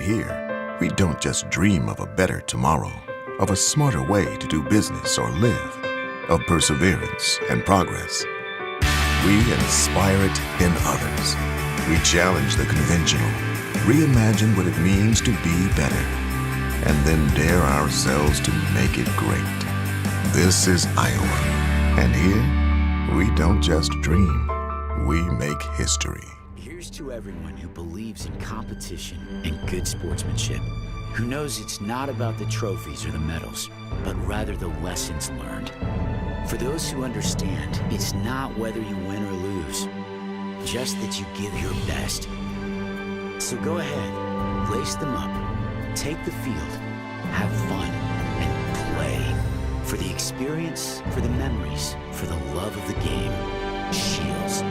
here, we don't just dream of a better tomorrow, of a smarter way to do business or live, of perseverance and progress. We inspire it in others. We challenge the conventional, reimagine what it means to be better, and then dare ourselves to make it great. This is Iowa, and here, we don't just dream, we make history. Here's to everyone who believes in competition and good sportsmanship, who knows it's not about the trophies or the medals, but rather the lessons learned. For those who understand, it's not whether you win or lose, just that you give your best. So go ahead, lace them up, take the field, have fun, and play. For the experience, for the memories, for the love of the game. Shields.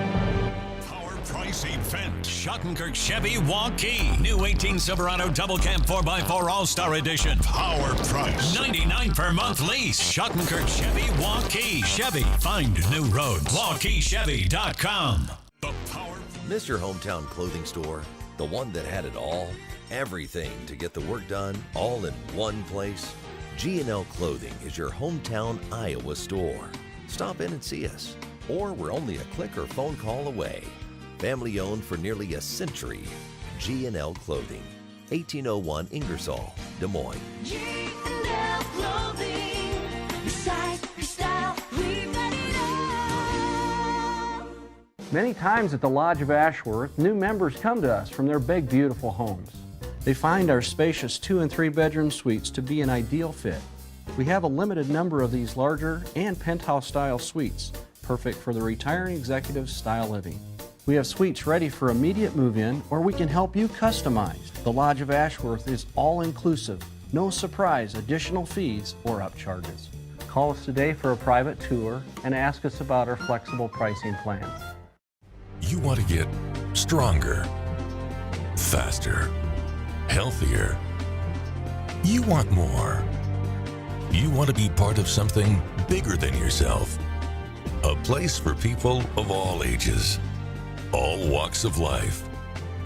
Power Price Event. Schottenkirk Chevy Waukee. New 18 Silverado Double Cab 4x4 All-Star Edition. Power Price. $99 per month lease. Schottenkirk Chevy Waukee. Chevy, find new roads. WaukeeChevy.com. The Power. Miss your hometown clothing store? The one that had it all? Everything to get the work done, all in one place? G&L Clothing is your hometown Iowa store. Stop in and see us. Or we're only a click or phone call away. Family owned for nearly a century. G&L Clothing, 1801 Ingersoll, Des Moines. G&L Clothing, your size, your style, we've got it all. Many times at the Lodge of Ashworth, new members come to us from their big, beautiful homes. They find our spacious 2- and 3-bedroom suites to be an ideal fit. We have a limited number of these larger and penthouse-style suites, perfect for the retiring executive style living. We have suites ready for immediate move-in, or we can help you customize. The Lodge of Ashworth is all-inclusive, no surprise additional fees or upcharges. Call us today for a private tour and ask us about our flexible pricing plans. You want to get stronger, faster, healthier. You want more. You want to be part of something bigger than yourself. A place for people of all ages, all walks of life,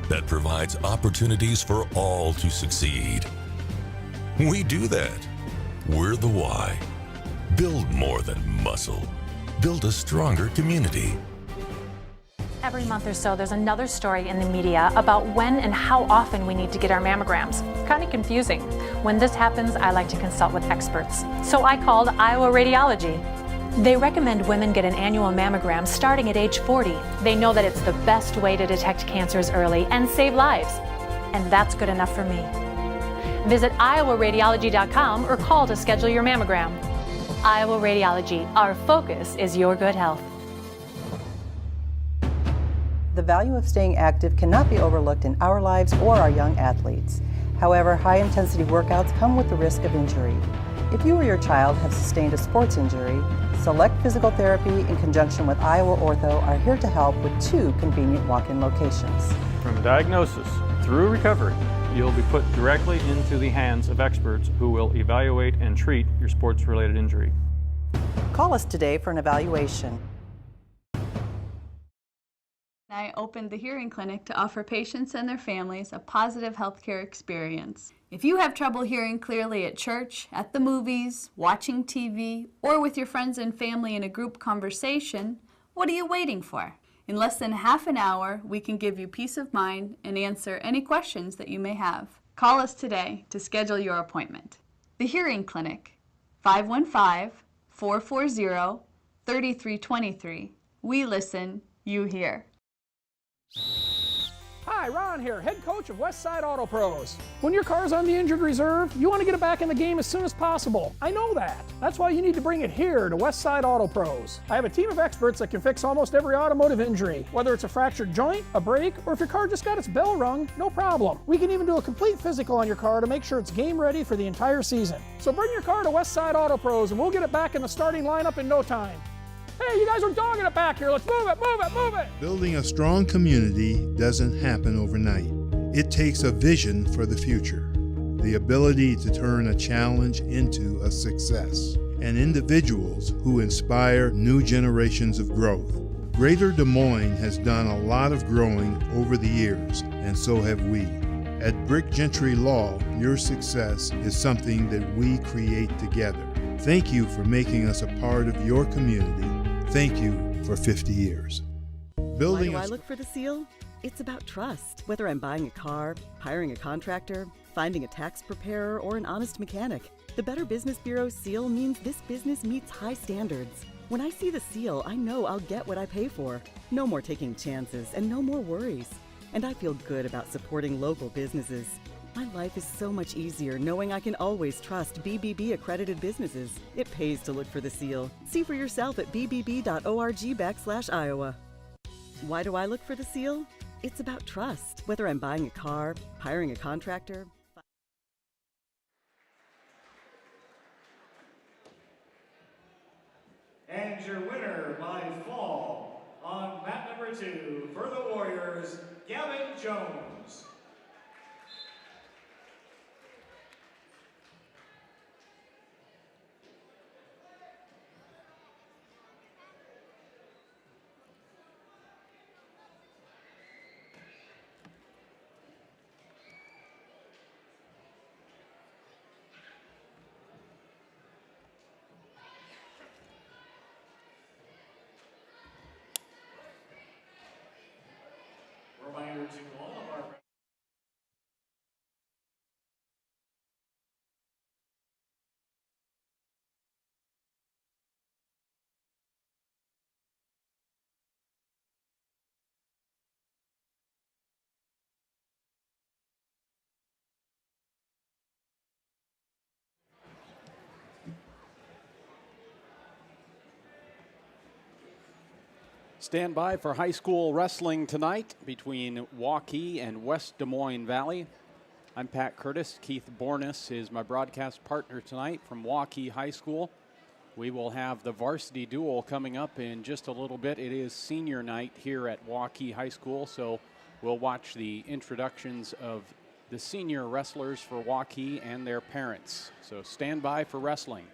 that provides opportunities for all to succeed. We do that. We're the why. Build more than muscle. Build a stronger community. Every month or so, there's another story in the media about when and how often we need to get our mammograms. It's kind of confusing. When this happens, I like to consult with experts. So I called Iowa Radiology. They recommend women get an annual mammogram starting at age 40. They know that it's the best way to detect cancers early and save lives. And that's good enough for me. Visit iowaradiology.com or call to schedule your mammogram. Iowa Radiology, our focus is your good health. The value of staying active cannot be overlooked in our lives or our young athletes. However, high-intensity workouts come with the risk of injury. If you or your child have sustained a sports injury, Select Physical Therapy in conjunction with Iowa Ortho are here to help with 2 convenient walk-in locations. From diagnosis through recovery, you'll be put directly into the hands of experts who will evaluate and treat your sports-related injury. Call us today for an evaluation. I opened the Hearing Clinic to offer patients and their families a positive healthcare experience. If you have trouble hearing clearly at church, at the movies, watching TV, or with your friends and family in a group conversation, what are you waiting for? In less than half an hour, we can give you peace of mind and answer any questions that you may have. Call us today to schedule your appointment. The Hearing Clinic, 515-440-3323. We listen, you hear. Hi, Ron here, head coach of Westside Auto Pros. When your car's on the injured reserve, you want to get it back in the game as soon as possible. I know that. That's why you need to bring it here to Westside Auto Pros. I have a team of experts that can fix almost every automotive injury. Whether it's a fractured joint, a brake, or if your car just got its bell rung, no problem. We can even do a complete physical on your car to make sure it's game ready for the entire season. So bring your car to Westside Auto Pros and we'll get it back in the starting lineup in no time. Hey, you guys are dogging it back here. Let's move it, move it, move it. Building a strong community doesn't happen overnight. It takes a vision for the future, the ability to turn a challenge into a success, and individuals who inspire new generations of growth. Greater Des Moines has done a lot of growing over the years, and so have we. At Brick Gentry Law, your success is something that we create together. Thank you for making us a part of your community. Thank you for 50 years. Why do I look for the seal? It's about trust. Whether I'm buying a car, hiring a contractor, finding a tax preparer, or an honest mechanic, the Better Business Bureau seal means this business meets high standards. When I see the seal, I know I'll get what I pay for. No more taking chances and no more worries. And I feel good about supporting local businesses. My life is so much easier knowing I can always trust BBB accredited businesses. It pays to look for the seal. See for yourself at bbb.org/Iowa. Why do I look for the seal? It's about trust. Whether I'm buying a car, hiring a contractor. And your winner by fall on mat number 2 for the Warriors, Gavin Jones. Reminder to all of our Stand by for high school wrestling tonight between Waukee and West Des Moines Valley. I'm Pat Curtis. Keith Bornis is my broadcast partner tonight from Waukee High School. We will have the varsity duel coming up in just a little bit. It is senior night here at Waukee High School, so we'll watch the introductions of the senior wrestlers for Waukee and their parents. So stand by for wrestling.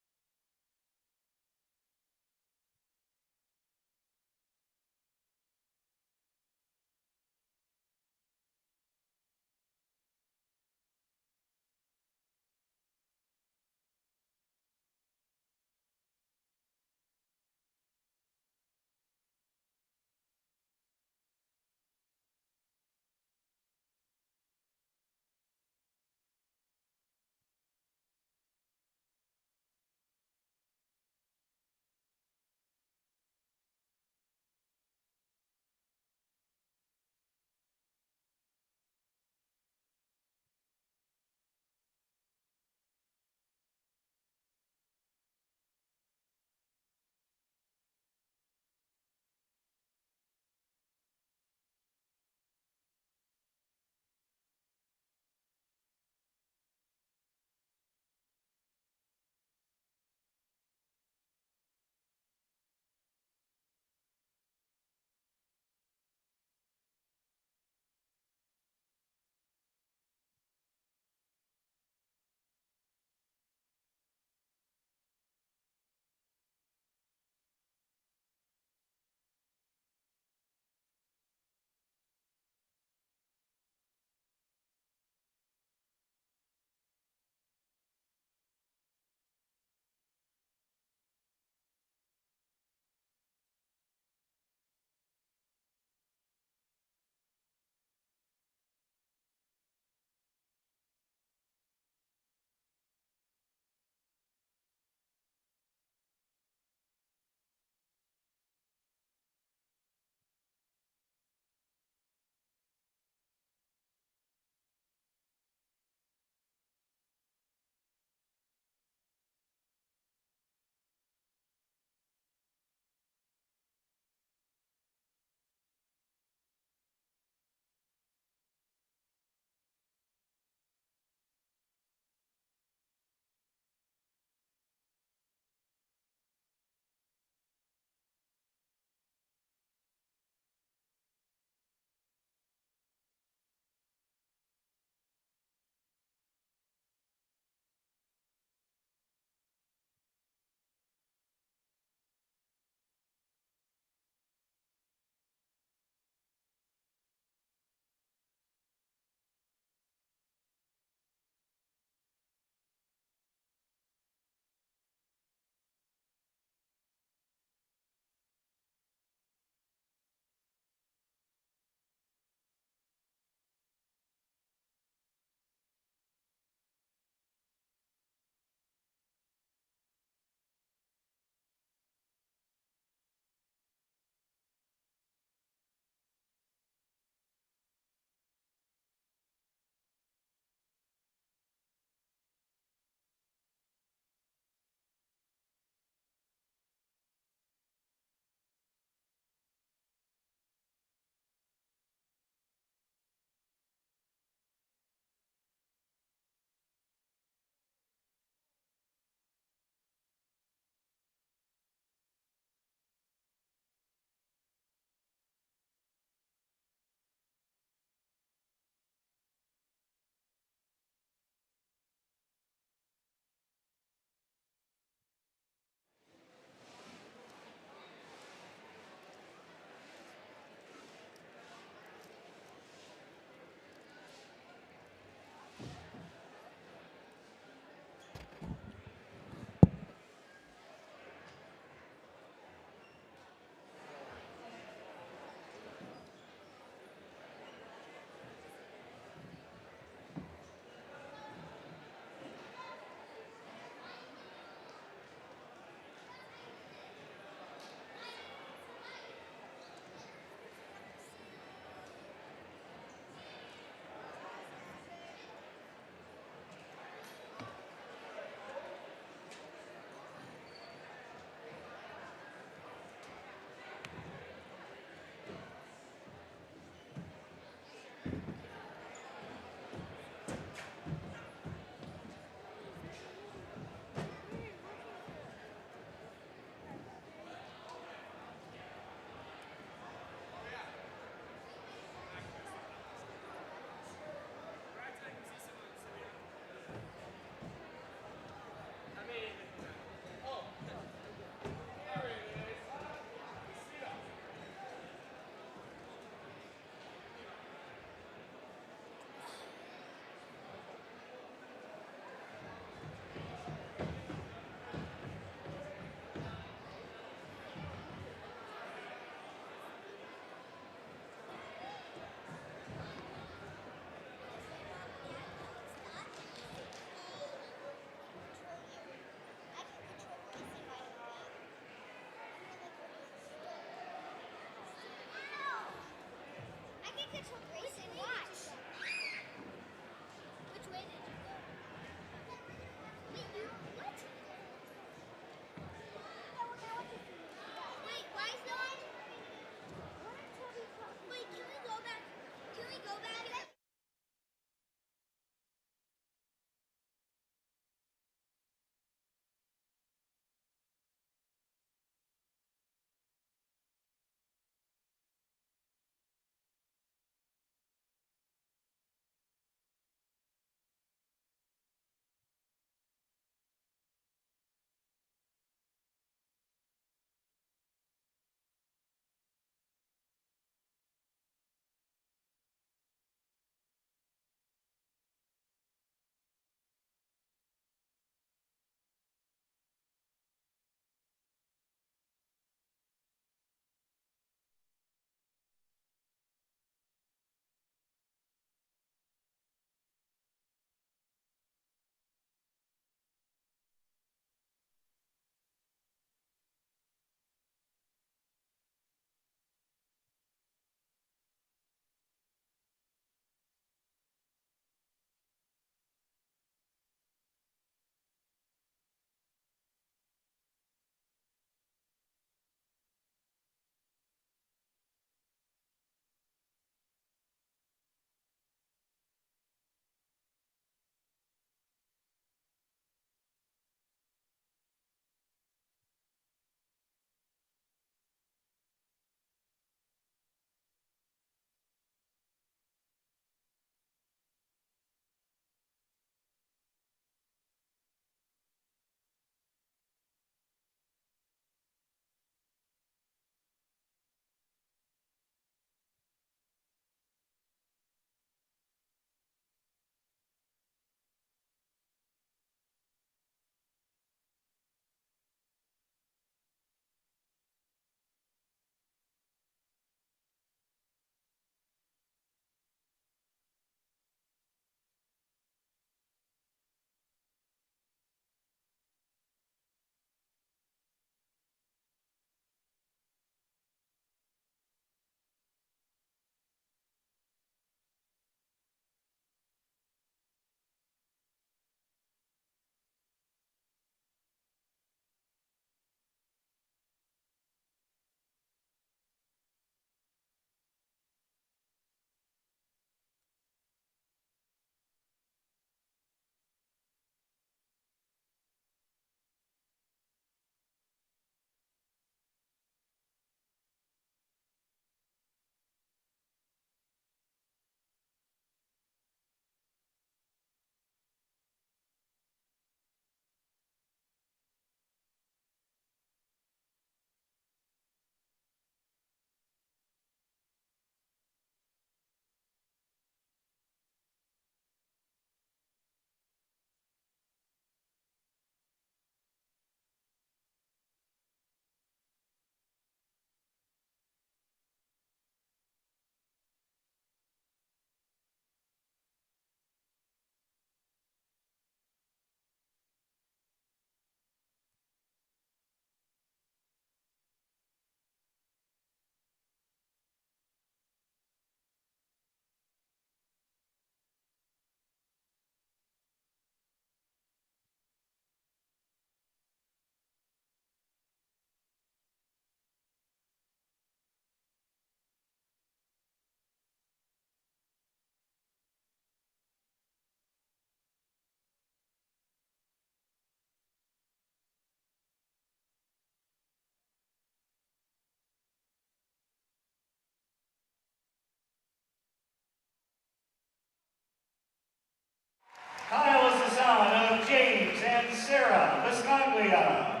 Kyle is the son of James and Sarah Viscoglia.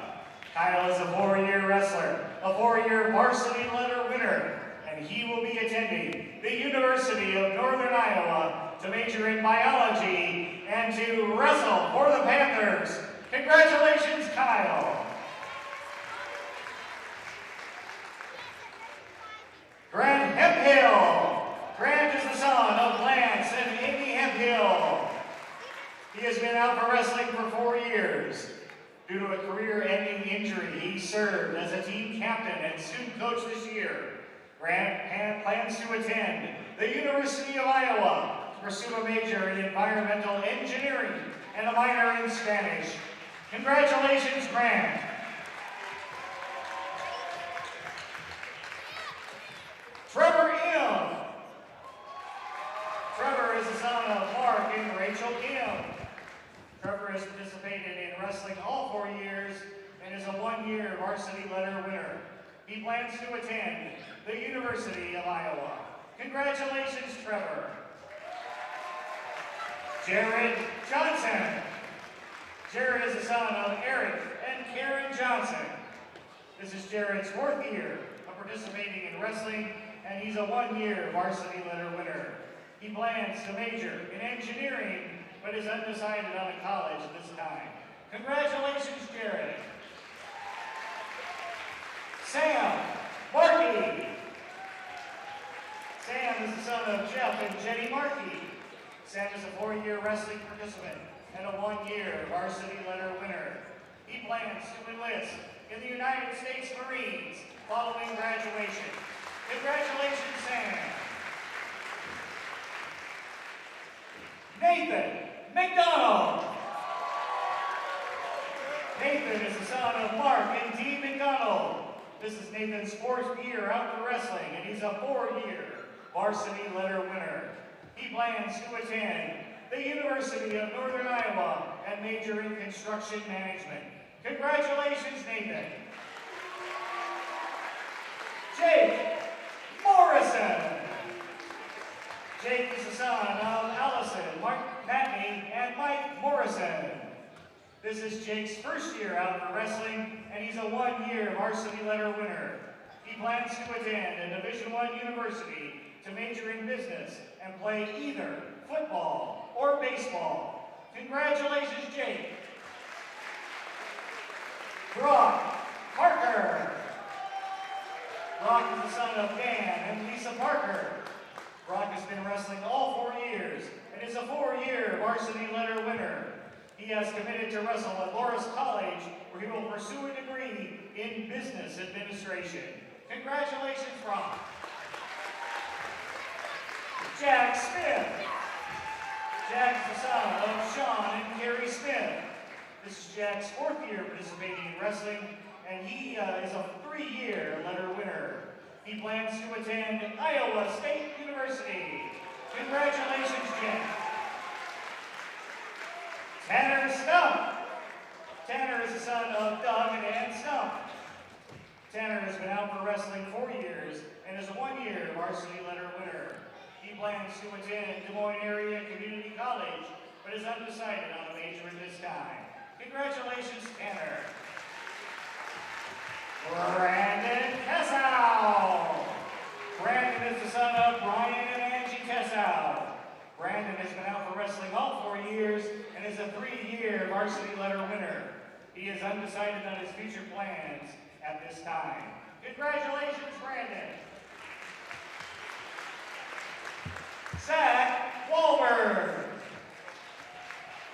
Kyle is a 4-year wrestler, a 4-year varsity letter winner, and he will be attending the University of Northern Iowa to major in biology and to wrestle for the Panthers. Congratulations, Kyle. Grant Hemphill. Grant is the son of Lance and Amy Hemphill. He has been out for wrestling for 4 years. Due to a career-ending injury, he served as a team captain and student coach this year. Grant plans to attend the University of Iowa, to pursue a major in environmental engineering and a minor in Spanish. Congratulations, Grant. Trevor M. Trevor is the son of Mark and Rachel M. Trevor has participated in wrestling all 4 years and is a 1-year varsity letter winner. He plans to attend the University of Iowa. Congratulations, Trevor. Jared Johnson. Jared is the son of Eric and Karen Johnson. This is Jared's 4th year of participating in wrestling, and he's a 1-year varsity letter winner. He plans to major in engineering, but is undecided on a college at this time. Congratulations, Jared. Sam Markey. Sam is the son of Jeff and Jenny Markey. Sam is a 4-year wrestling participant and a 1-year varsity letter winner. He plans to enlist in the United States Marines following graduation. Congratulations, Sam. Nathan McDonald. Nathan is the son of Mark and Dee McDonald. This is Nathan's 4th year out for wrestling, and he's a 4-year varsity letter winner. He plans to attend the University of Northern Iowa and major in construction management. Congratulations, Nathan. Jake Morrison. Jake is the son of Allison, Mark Matney, and Mike Morrison. This is Jake's 1st year out for wrestling, and he's a 1-year varsity letter winner. He plans to attend a Division I university to major in business and play either football or baseball. Congratulations, Jake. Brock Parker. Brock is the son of Dan and Lisa Parker. Brock has been wrestling all 4 years and is a 4-year varsity letter winner. He has committed to wrestle at Loras College, where he will pursue a degree in business administration. Congratulations, Brock. Jack Smith. Jack is the son of Sean and Carrie Smith. This is Jack's 4th year participating in wrestling, and he is a 3-year letter winner. He plans to attend Iowa State University. Congratulations, Jack. Tanner Stump. Tanner is the son of Doug and Ann Stump. Tanner has been out for wrestling 4 years and is a 1-year varsity letter winner. He plans to attend Des Moines Area Community College, but is undecided on a major at this time. Congratulations, Tanner. Brandon Kessow. Brandon is the son of Brian and Angie Kessow. Brandon has been out for wrestling all 4 years and is a 3-year varsity letter winner. He is undecided on his future plans at this time. Congratulations, Brandon. Zach Wahlberg.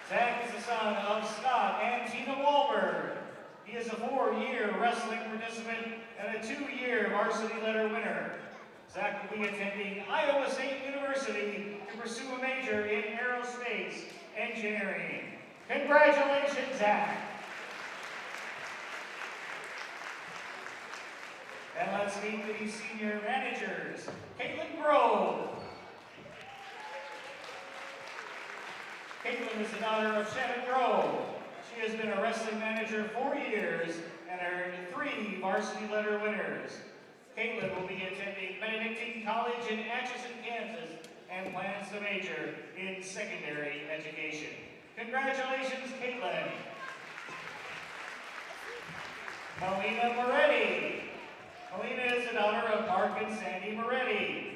Zach is the son of Scott and Tina Wahlberg. He is a 4-year wrestling participant and a 2-year varsity letter winner. Zach will be attending Iowa State University to pursue a major in aerospace engineering. Congratulations, Zach. And let's meet the senior managers. Caitlin Grove. Caitlin is the daughter of Shannon Grove. She has been a wrestling manager 4 years and earned 3 varsity letter winners. Caitlin will be attending Benedictine College in Atchison, Kansas, and plans to major in secondary education. Congratulations, Caitlin. Melina Moretti. Melina is the daughter of Mark and Sandy Moretti.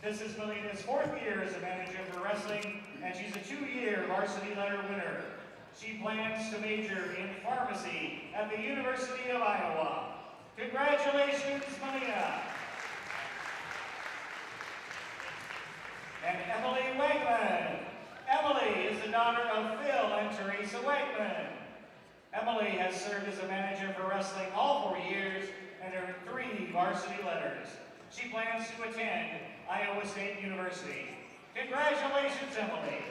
This is Melina's 4th year as a manager for wrestling, and she's a 2-year varsity letter winner. She plans to major in pharmacy at the University of Iowa. Congratulations, Melina. And Emily Wegman. Emily is the daughter of Phil and Teresa Wegman. Emily has served as a manager for wrestling all 4 years and earned 3 varsity letters. She plans to attend Iowa State University. Congratulations, Emily.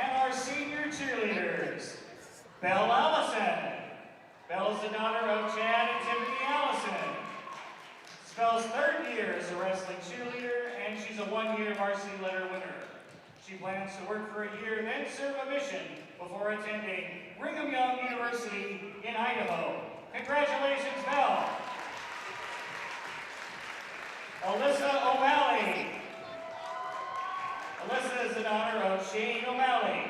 And our senior cheerleaders, Belle Allison. Belle is the daughter of Chad and Tiffany Allison. Belle's third year as a wrestling cheerleader, and she's a one-year varsity letter winner. She plans to work for a year, then serve a mission before attending Brigham Young University in Idaho. Congratulations, Belle. Alyssa O'Malley. Alyssa is the daughter of Shane O'Malley.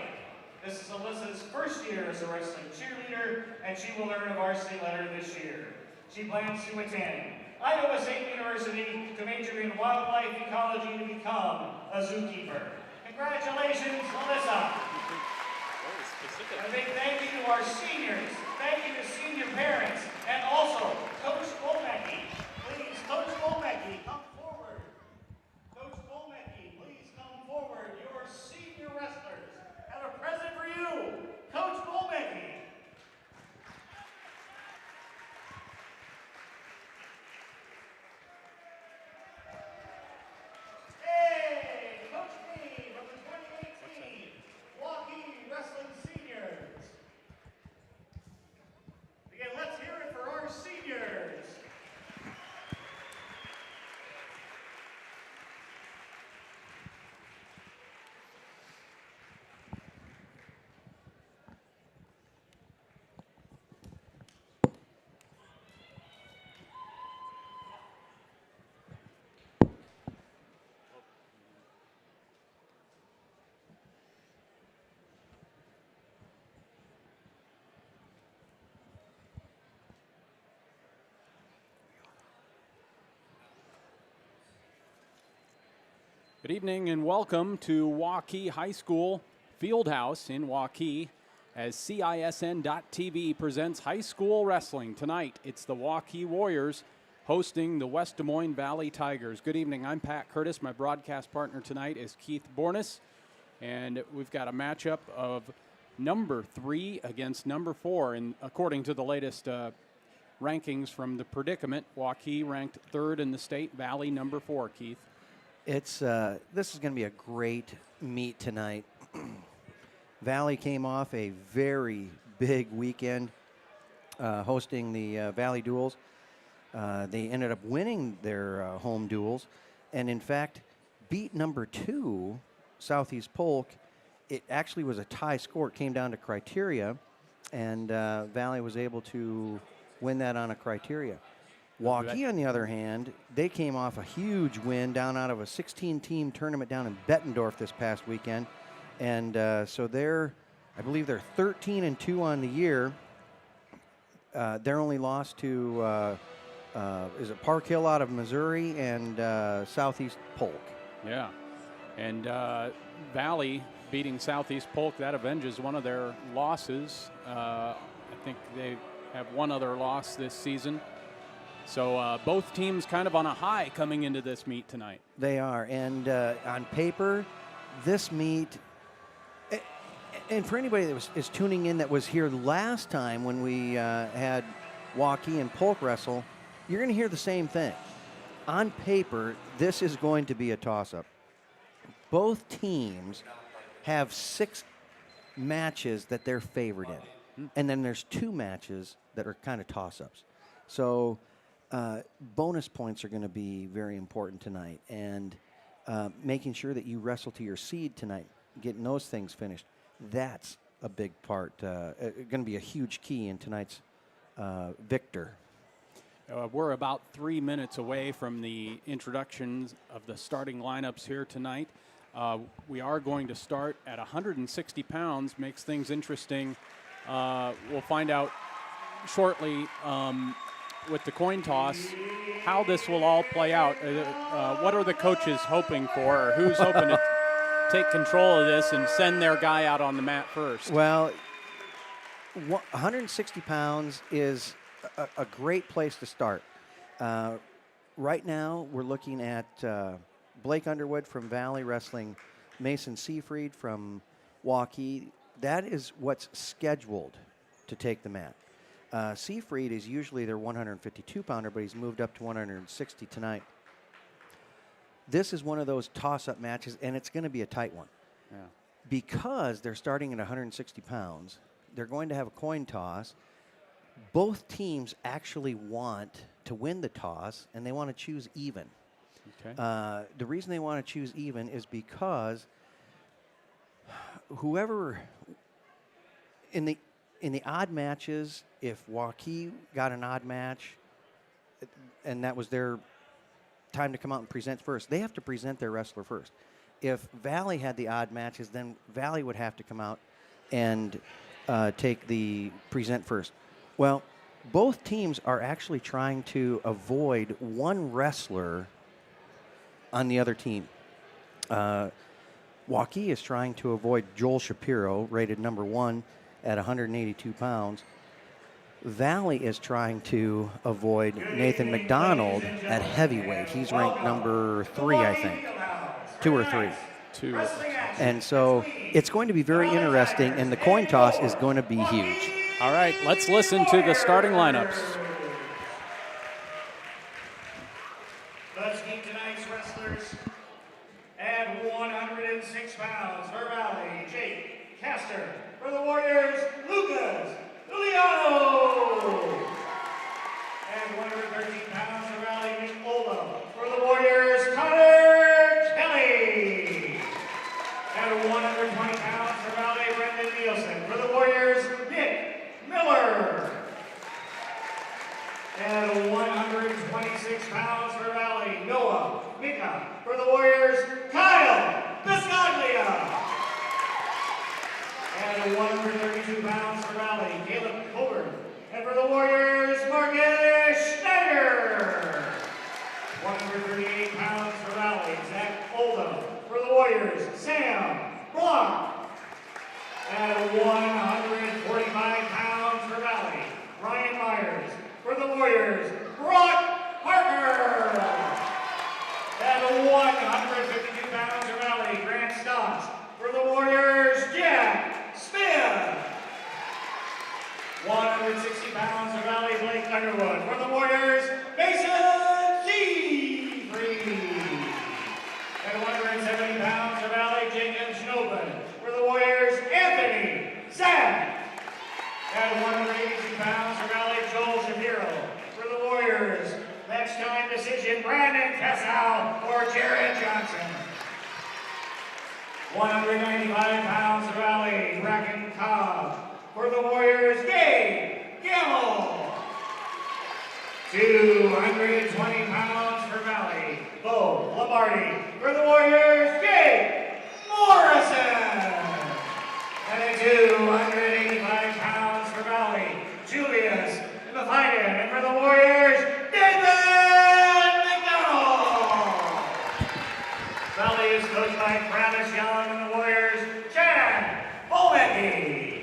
This is Alyssa's first year as a wrestling cheerleader, and she will earn a varsity letter this year. She plans to attend Iowa State University to major in wildlife ecology to become a zookeeper. Congratulations, Alyssa. And a big thank you to our seniors. Thank you to senior parents, and also Coach Golmecki. Please, Coach Golmecki, come forward. Coach Golmecki, please come forward. Your senior wrestlers have a present for you. Coach Golmecki. Hey, Coach B from the 2018 Waukee Wrestling Seniors. Again, let's hear it for our seniors. Good evening and welcome to Waukee High School Fieldhouse in Waukee as CISN.TV presents high school wrestling. Tonight, it's the Waukee Warriors hosting the West Des Moines Valley Tigers. Good evening, I'm Pat Curtis. My broadcast partner tonight is Keith Bornis, and we've got a matchup of number 3 against number 4, and according to the latest rankings from the Predicament, Waukee ranked 3rd in the state, Valley number 4, Keith. This is going to be a great meet tonight. Valley came off a very big weekend hosting the Valley Duels. They ended up winning their home duels, and in fact beat number 2, Southeast Polk. It actually was a tie score. It came down to criteria, and Valley was able to win that on a criteria. Waukee, on the other hand, they came off a huge win down out of a 16-team tournament down in Bettendorf this past weekend. And so I believe they're 13-2 on the year. Their only loss to, is it Park Hill out of Missouri and Southeast Polk. Yeah, and Valley beating Southeast Polk, that avenges one of their losses. I think they have one other loss this season. So both teams kind of on a high coming into this meet tonight. They are, and on paper, this meet, and for anybody that is tuning in that was here last time when we had Waukee and Polk wrestle, you're going to hear the same thing. On paper, this is going to be a toss-up. Both teams have 6 matches that they're favored in, and then there's 2 matches that are kind of toss-ups. So bonus points are going to be very important tonight, and making sure that you wrestle to your seed tonight, getting those things finished, that's a big part, going to be a huge key in tonight's victor. We're about 3 minutes away from the introductions of the starting lineups here tonight. We are going to start at 160 pounds, makes things interesting. We'll find out shortly with the coin toss how this will all play out. What are the coaches hoping for, or who's hoping to take control of this and send their guy out on the mat first? Well, 160 pounds is a great place to start. Right now, we're looking at Blake Underwood from Valley wrestling Mason Seafried from Waukee. That is what's scheduled to take the mat. Seafried is usually their 152-pounder, but he's moved up to 160 tonight. This is one of those toss-up matches, and it's going to be a tight one. Yeah. Because they're starting at 160 pounds, they're going to have a coin toss. Both teams actually want to win the toss, and they want to choose even. Okay. The reason they want to choose even is because whoever in the odd matches, if Waukee got an odd match, and that was their time to come out and present first, they have to present their wrestler first. If Valley had the odd matches, then Valley would have to come out and take the present first. Well, both teams are actually trying to avoid one wrestler on the other team. Waukee is trying to avoid Joel Shapiro, rated number 1 at 182 pounds. Valley is trying to avoid Nathan McDonald at heavyweight. He's ranked number 3, I think. 2 or 3. 2. And so it's going to be very interesting, and the coin toss is going to be huge. All right, let's listen to the starting lineups. Let's meet tonight's wrestlers. At 106 pounds for Valley, Jake Castor. For the Warriors, Lucas Giuliano. At 113 pounds for Valley, Nick Olda. For the Warriors, Connor Kelly. At 120 pounds for Valley, Brendan Nielsen. For the Warriors, Nick Miller. At 126 pounds for Valley, Noah Mika. For the Warriors, Kyle Biscaglia. At 132 pounds for Valley, Caleb Colbert. And for the Warriors, Marcus Schneider. 138 pounds for Valley, Zach Oldham. For the Warriors, Sam Block. At 145 pounds for Valley, Ryan Myers. For the Warriors, Brock Parker. At 152 pounds for Valley, Grant Stotts. For the Warriors, Jack Smith. 160 pounds for Valley, Blake Underwood. For the Warriors, Mason Seafried. At 170 pounds for Valley, Jacob Schnobel. For the Warriors, Anthony Zach. At 182 pounds for Valley, Joel Shapiro. For the Warriors, next time decision, Brandon Kessel or Jared Johnson. 195 pounds for Valley, Bracken Cobb. For the Warriors, Gabe Gamble. 220 pounds for Valley, Bo Lombardi. For the Warriors, Gabe Morrison. And at 285 pounds for Valley, Julius Mafiden. And for the Warriors, Nathan McDonald. Valley is coached by Travis Young and the Warriors, Chad Bolecki.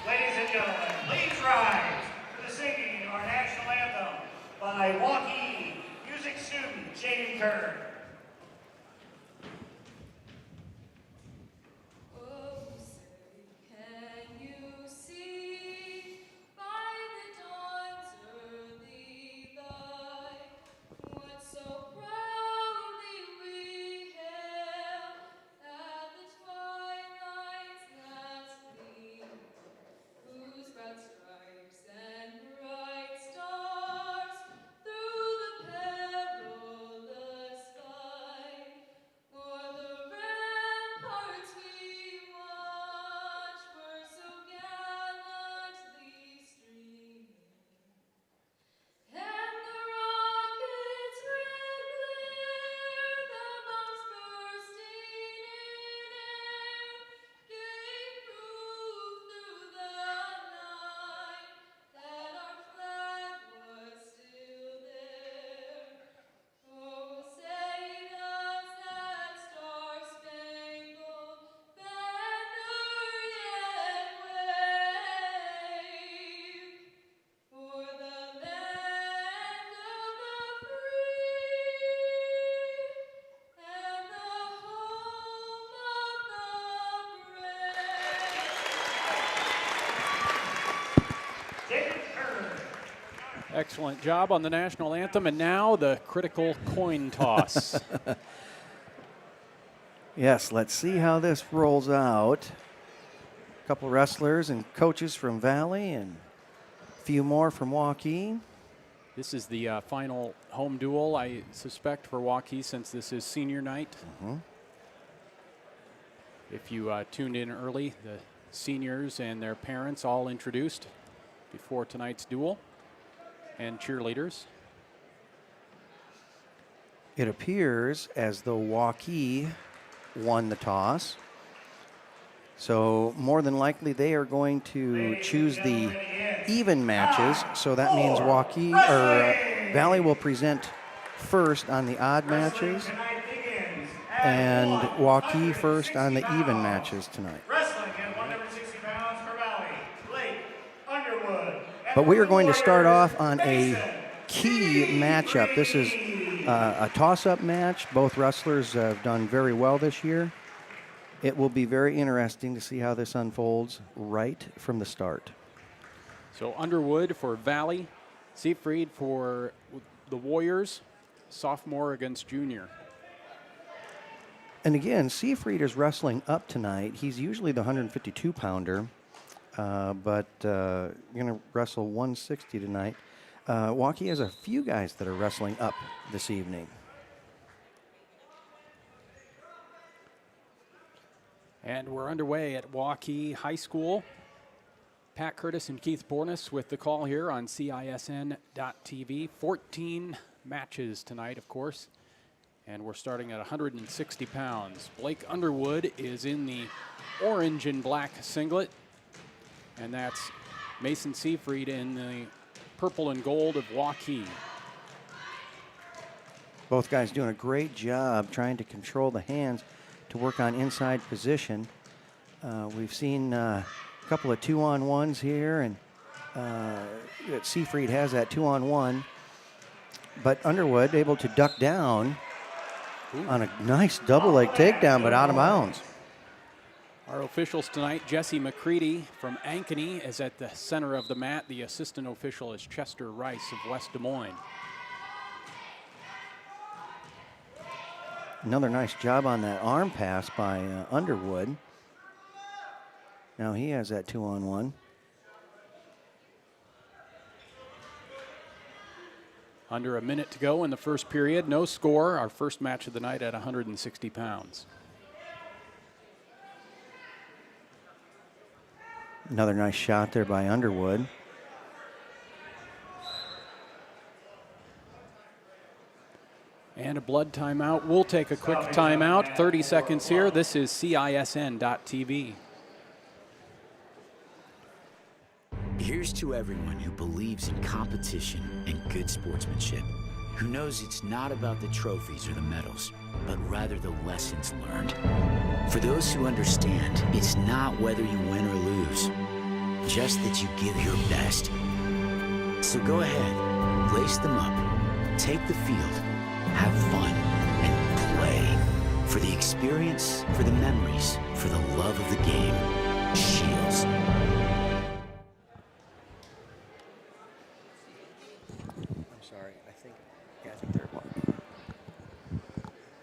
Ladies and gentlemen, please rise for the singing of our national anthem by Waukee music student Shane Kerr. Stripes and bright stars through the perilous fight. Excellent job on the national anthem, and now the critical coin toss. Yes, let's see how this rolls out. A couple wrestlers and coaches from Valley and a few more from Waukee. This is the final home duel, I suspect, for Waukee, since this is senior night. If you tuned in early, the seniors and their parents all introduced before tonight's duel, and cheerleaders. It appears as though Waukee won the toss. So more than likely they are going to choose the even matches. So that means Waukee or Valley will present first on the odd matches and Waukee first on the even matches tonight. Wrestling at 160 pounds for Valley, Blake Underwood. But we are going to start off on a key matchup. This is a toss-up match. Both wrestlers have done very well this year. It will be very interesting to see how this unfolds right from the start. So Underwood for Valley, Siegfried for the Warriors, sophomore against junior. And again, Siegfried is wrestling up tonight. He's usually the 152-pounder, but going to wrestle 160 tonight. Waukee has a few guys that are wrestling up this evening. And we're underway at Waukee High School. Pat Curtis and Keith Bornis with the call here on CISN.TV. 14 matches tonight, of course. And we're starting at 160 pounds. Blake Underwood is in the orange and black singlet. And that's Mason Siegfried in the purple and gold of Waukee. Both guys doing a great job trying to control the hands to work on inside position. We've seen a couple of 2-on-1s here, and Siegfried has that 2-on-1. But Underwood able to duck down on a nice double leg takedown, but out of bounds. Our officials tonight, Jesse McCready from Ankeny is at the center of the mat. The assistant official is Chester Rice of West Des Moines. Another nice job on that arm pass by Underwood. Now he has that 2-on-1. Under a minute to go in the first period. No score. Our first match of the night at 160 pounds. Another nice shot there by Underwood. And a blood timeout. We'll take a quick timeout. 30 seconds here. This is CISN.TV. Here's to everyone who believes in competition and good sportsmanship, who knows it's not about the trophies or the medals, but rather the lessons learned. For those who understand, it's not whether you win or lose, just that you give your best. So go ahead, lace them up, take the field, have fun, and play. For the experience, for the memories, for the love of the game. Shields.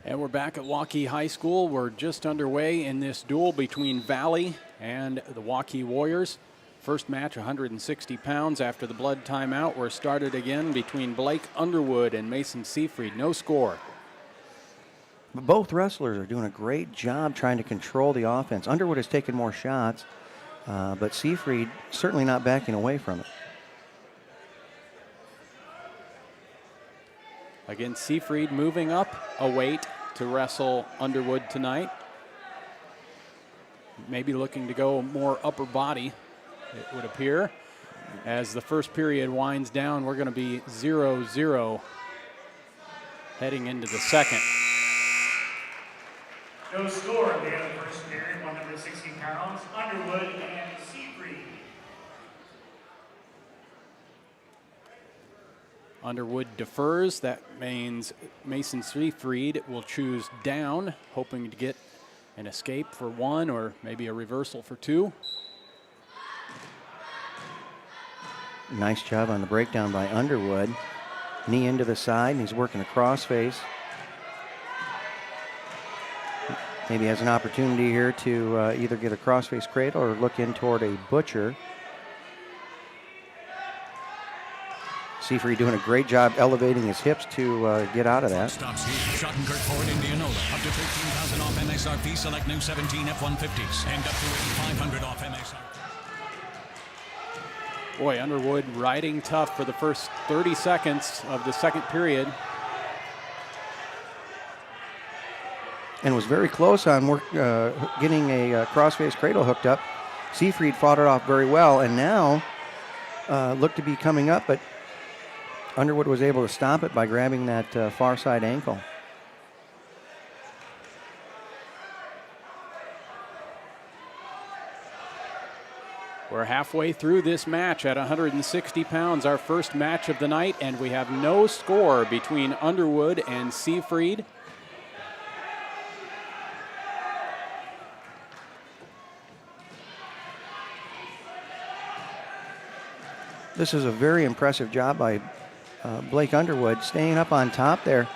And we're back at Waukee High School. We're just underway in this duel between Valley and the Waukee Warriors. First match, 160 pounds. After the blood timeout, we're started again between Blake Underwood and Mason Siegfried. No score. Both wrestlers are doing a great job trying to control the offense. Underwood has taken more shots, but Siegfried certainly not backing away from it. Again, Siegfried moving up a weight to wrestle Underwood tonight. Maybe looking to go more upper body, it would appear. As the first period winds down, we're going to be 0-0 heading into the second. No score at the end of the first period, 160 pounds, Underwood and Siegfried. Underwood defers. That means Mason Siegfried will choose down, hoping to get an escape for one or maybe a reversal for two. Nice job on the breakdown by Underwood. Knee into the side, and he's working a crossface. Maybe has an opportunity here to either get a crossface cradle or look in toward a butcher. Seafried doing a great job elevating his hips to get out of that. Stops here. Schottenkirk Ford, Indianola. Up to $13,000 off MSRP. Select new 17 F-150s. And up to $8,500 off MSRP. Boy, Underwood riding tough for the first 30 seconds of the second period. And was very close on getting a crossface cradle hooked up. Seafried fought it off very well, and now looked to be coming up, but Underwood was able to stop it by grabbing that far side ankle. We're halfway through this match at 160 pounds, our first match of the night, and we have no score between Underwood and Seafried. This is a very impressive job by Blake Underwood, staying up on top there.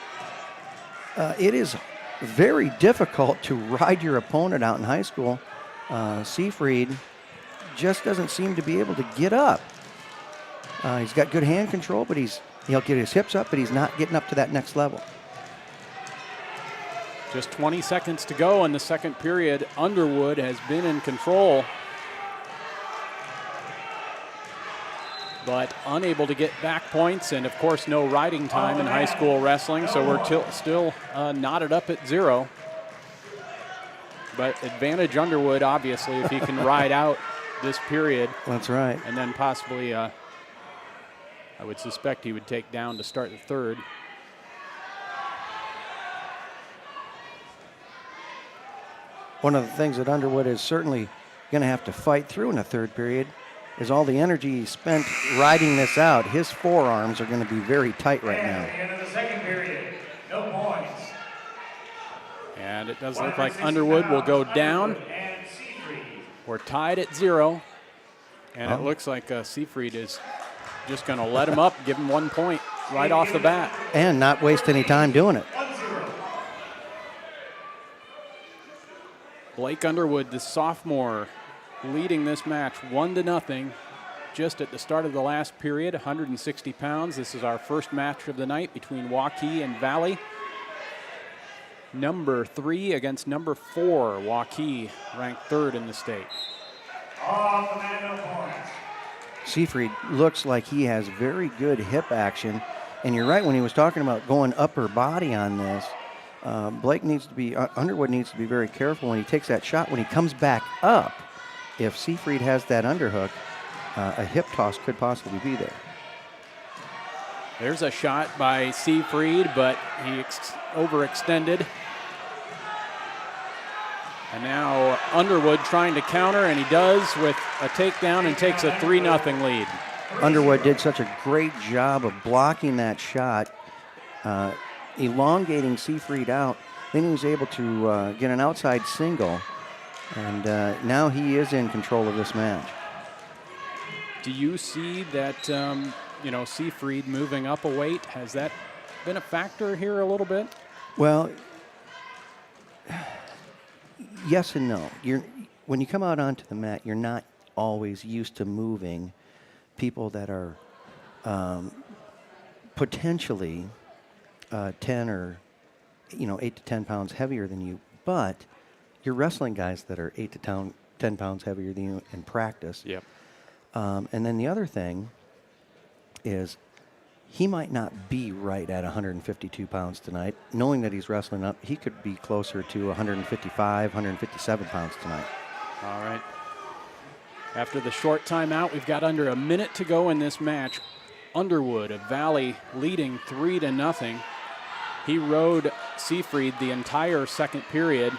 It is very difficult to ride your opponent out in high school. Seafried just doesn't seem to be able to get up. He's got good hand control, but he'll get his hips up, but he's not getting up to that next level. Just 20 seconds to go in the second period. Underwood has been in control, but unable to get back points, and of course no riding time in high school wrestling, so we're still knotted up at 0. But advantage Underwood, obviously, if he can ride out this period. That's right. And then possibly, I would suspect he would take down to start the third. One of the things that Underwood is certainly going to have to fight through in the third period is all the energy he spent riding this out. His forearms are going to be very tight right now. At the end of the second period, no points. And it does look like Underwood will go down. We're tied at 0. And it looks like Seafried is just going to let him up, give him 1 point right off the bat. And not waste any time doing it. Blake Underwood, the sophomore, leading this match 1-0 just at the start of the last period, 160 pounds. This is our first match of the night between Waukee and Valley. Number 3 against number 4. Waukee ranked 3rd in the state. Off the man, no points. Seafried looks like he has very good hip action. And you're right when he was talking about going upper body on this. Underwood needs to be very careful when he takes that shot. When he comes back up, if Seafried has that underhook, a hip toss could possibly be there. There's a shot by Seafried, but he overextended. And now Underwood trying to counter, and he does with a takedown and takes a 3-0 lead. Underwood did such a great job of blocking that shot, elongating Seafried out. Then he was able to get an outside single, and now he is in control of this match. Do you see that, Seafried moving up a weight? Has that been a factor here a little bit? Well, yes and no. When you come out onto the mat, you're not always used to moving people that are potentially 10 or 8 to 10 pounds heavier than you, but you're wrestling guys that are 8 to 10 pounds heavier than you in practice. Yep. And then the other thing is he might not be right at 152 pounds tonight. Knowing that he's wrestling up, he could be closer to 155, 157 pounds tonight. All right. After the short timeout, we've got under a minute to go in this match. Underwood of Valley leading 3-0. He rode Seafried the entire second period.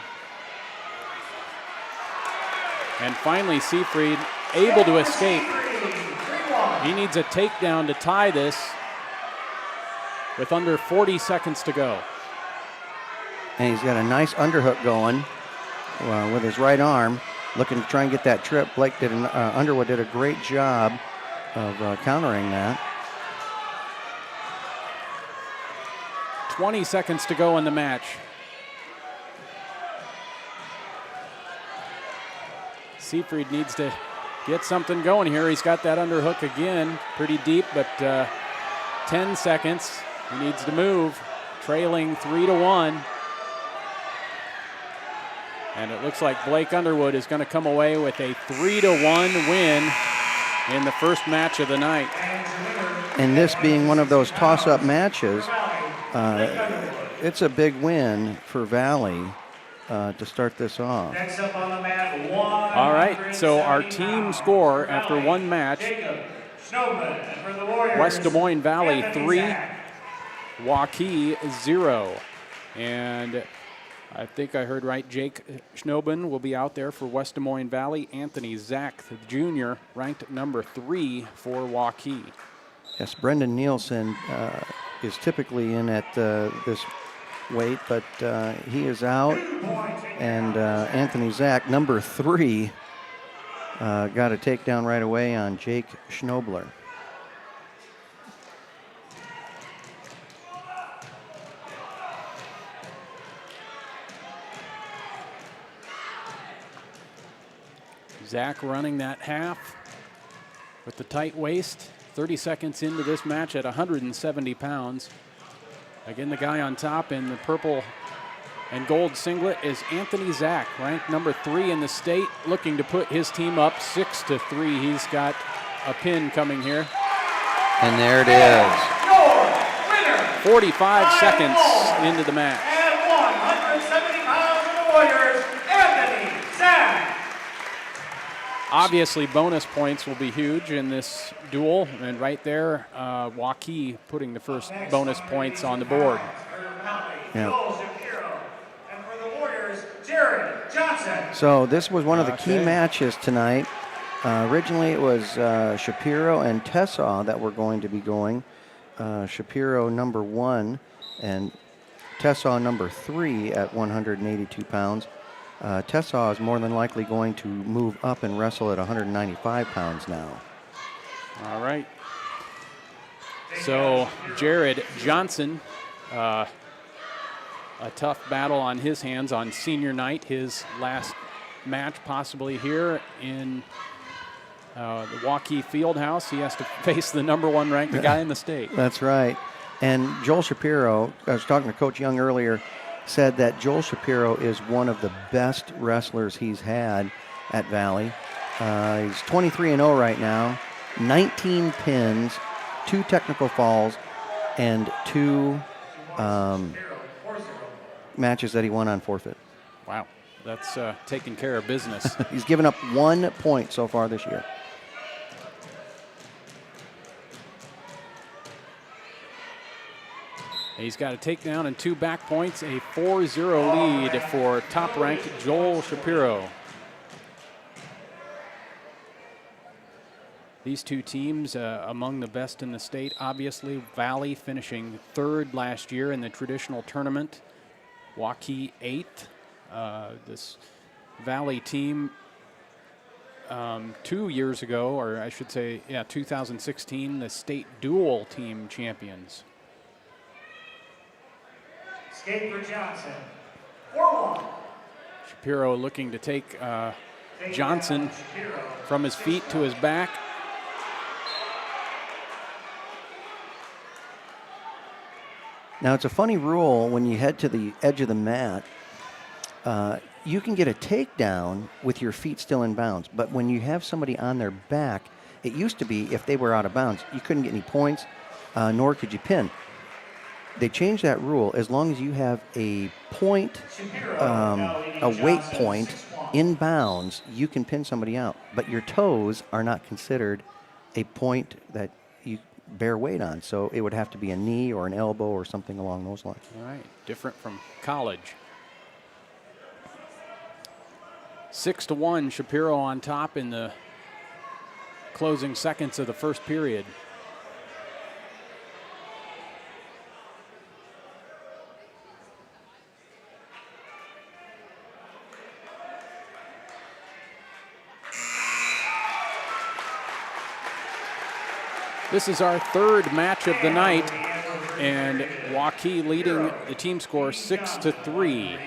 And finally, Seafried able to escape. He needs a takedown to tie this with under 40 seconds to go. And he's got a nice underhook going with his right arm, looking to try and get that trip. Underwood did a great job of countering that. 20 seconds to go in the match. Seafried needs to get something going here. He's got that underhook again, pretty deep, but 10 seconds. He needs to move, trailing 3-1. And it looks like Blake Underwood is going to come away with a 3-1 win in the first match of the night. And this being one of those toss-up matches, it's a big win for Valley to start this off. Next up on the mat, All right, so our team score after one match, West Des Moines Valley 3, Waukee 0. And I think I heard right, Jake Schnobin will be out there for West Des Moines Valley. Anthony Zach, the junior, ranked number 3 for Waukee. Yes, Brendan Nielsen is typically in at this weight, but he is out. And Anthony Zach, number 3, got a takedown right away on Jake Schnobler. Zach running that half with the tight waist. 30 seconds into this match at 170 pounds. Again, the guy on top in the purple and gold singlet is Anthony Zach, ranked number 3 in the state, looking to put his team up 6-3. He's got a pin coming here. And there it is. 45 seconds into the match. And 170 pounds of the Warriors, Anthony Zach. Obviously, bonus points will be huge in this duel, and right there, Waukee putting the first bonus points on the board. Yeah. And for the Warriors, Jared Johnson. So this was one of the key matches tonight. Originally, it was Shapiro and Tessaw that were going to be going. Shapiro number 1 and Tessaw number 3 at 182 pounds. Tessaw is more than likely going to move up and wrestle at 195 pounds now. All right. So Jared Johnson, a tough battle on his hands on senior night, his last match possibly here in the Waukee Fieldhouse. He has to face the number 1 ranked guy in the state. That's right. And Joel Shapiro, I was talking to Coach Young earlier, said that Joel Shapiro is one of the best wrestlers he's had at Valley. He's 23-0 right now, 19 pins, 2 technical falls, and 2 matches that he won on forfeit. Wow, that's taking care of business. He's given up 1 point so far this year. He's got a takedown and 2 back points, a 4-0 lead for top-ranked Joel Shapiro. These two teams among the best in the state. Obviously, Valley finishing 3rd last year in the traditional tournament. Waukee 8th. This Valley team 2 years ago, or I should say, 2016, the state dual team champions. Skate for Johnson. 4-1. Shapiro looking to take Johnson from his feet to his back. Now, it's a funny rule when you head to the edge of the mat. You can get a takedown with your feet still in bounds, but when you have somebody on their back, it used to be if they were out of bounds, you couldn't get any points, nor could you pin. They changed that rule. As long as you have a point, a weight point in bounds, you can pin somebody out. But your toes are not considered a point that you bear weight on. So it would have to be a knee or an elbow or something along those lines. All right, different from college. 6-1, Shapiro on top in the closing seconds of the first period. This is our third match of the night, and Waukee leading the team score 6-3.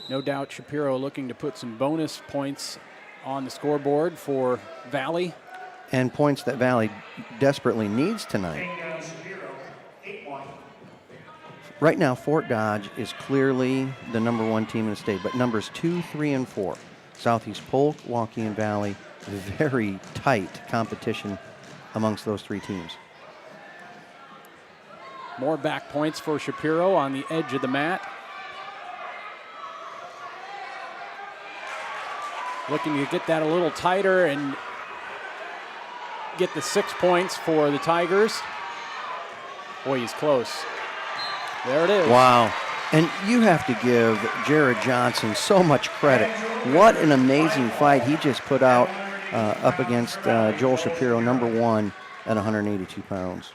No doubt Shapiro looking to put some bonus points on the scoreboard for Valley. And points that Valley desperately needs tonight. Right now, Fort Dodge is clearly the #1 team in the state, but numbers 2, 3, and 4, Southeast Polk, Waukee, and Valley, very tight competition amongst those three teams. More back points for Shapiro on the edge of the mat. Looking to get that a little tighter and get the 6 points for the Tigers. Boy, he's close. There it is. Wow. And you have to give Jared Johnson so much credit. What an amazing fight he just put out up against Joel Shapiro, #1 at 182 pounds.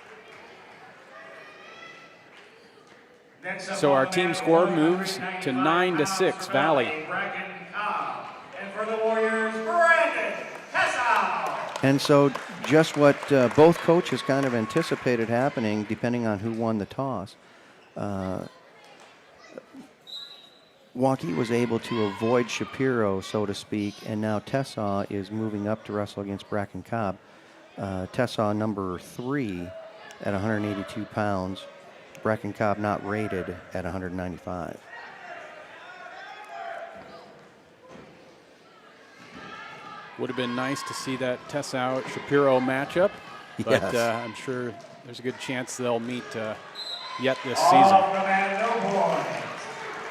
So our team score moves to 9-6, Valley. And for the Warriors, Brandon Tessau. And so just what both coaches kind of anticipated happening, depending on who won the toss. Waukee was able to avoid Shapiro, so to speak, and now Tessau is moving up to wrestle against Bracken Cobb. Tessau #3 at 182 pounds. Bracken Cobb not rated at 195. Would have been nice to see that Tessau-Shapiro matchup, but Yes. I'm sure there's a good chance they'll meet yet this season.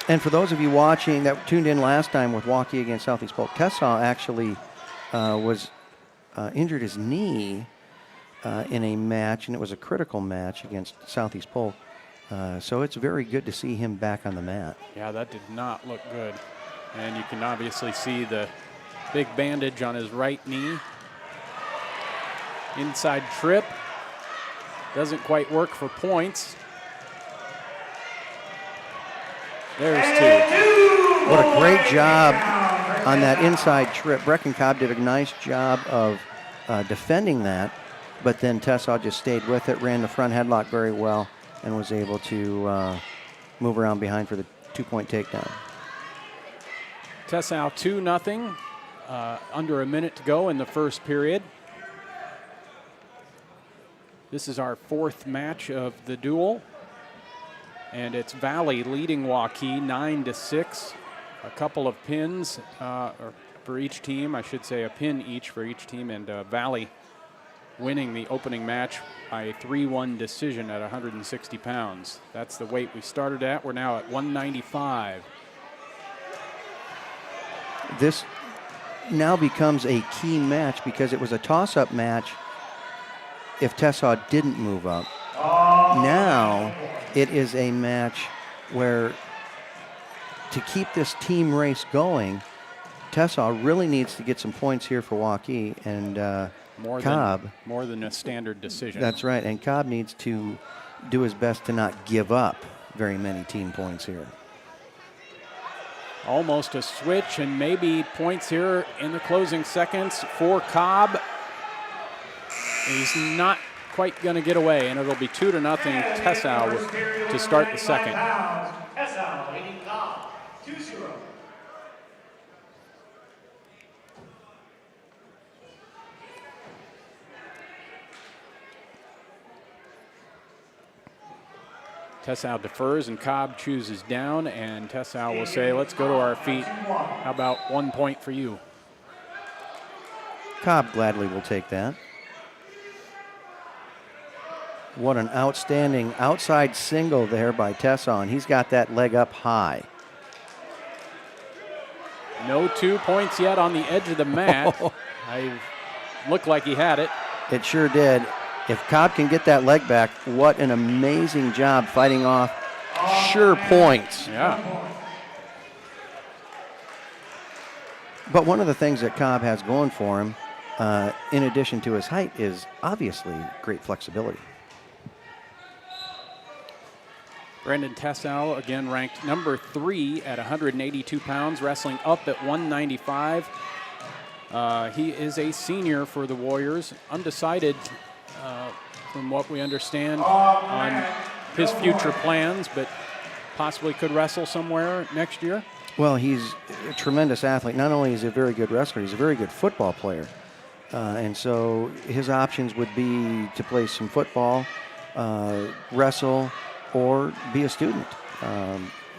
And for those of you watching that tuned in last time with Waukee against Southeast Polk, Tessau actually was injured his knee in a match, and it was a critical match against Southeast Polk. So it's very good to see him back on the mat. Yeah, that did not look good. And you can obviously see the big bandage on his right knee. Inside trip. Doesn't quite work for points. There's 2. What a great job on that inside trip. Bracken Cobb did a nice job of defending that, but then Tessau just stayed with it, ran the front headlock very well, and was able to move around behind for the 2-point takedown. Tessau 2-0. Under a minute to go in the first period. This is our 4th match of the duel. And it's Valley leading Waukee 9-6. A couple of pins for each team. I should say a pin each for each team. And Valley winning the opening match by a 3-1 decision at 160 pounds. That's the weight we started at. We're now at 195. This now becomes a key match because it was a toss-up match if Tessau didn't move up. Now it is a match where to keep this team race going, Tessau really needs to get some points here for Waukee, and Cobb. More than a standard decision. That's right, and Cobb needs to do his best to not give up very many team points here. Almost a switch, and maybe points here in the closing seconds for Cobb. He's not quite going to get away, and it'll be 2-0 Tessau to start the second. Tessau leading Cobb 2-0. Tessau defers and Cobb chooses down, and Tessau will say, let's go to our feet. How about 1 point for you? Cobb gladly will take that. What an outstanding outside single there by Tessau, and he's got that leg up high. No 2 points yet on the edge of the mat. I looked like he had it. It sure did. If Cobb can get that leg back, what an amazing job fighting off sure points. Yeah. But one of the things that Cobb has going for him, in addition to his height, is obviously great flexibility. Brandon Tessau, again ranked number 3 at 182 pounds, wrestling up at 195. He is a senior for the Warriors, undecided from what we understand on his future plans, but possibly could wrestle somewhere next year. Well, he's a tremendous athlete. Not only is he a very good wrestler, he's a very good football player. And so his options would be to play some football, wrestle, or be a student.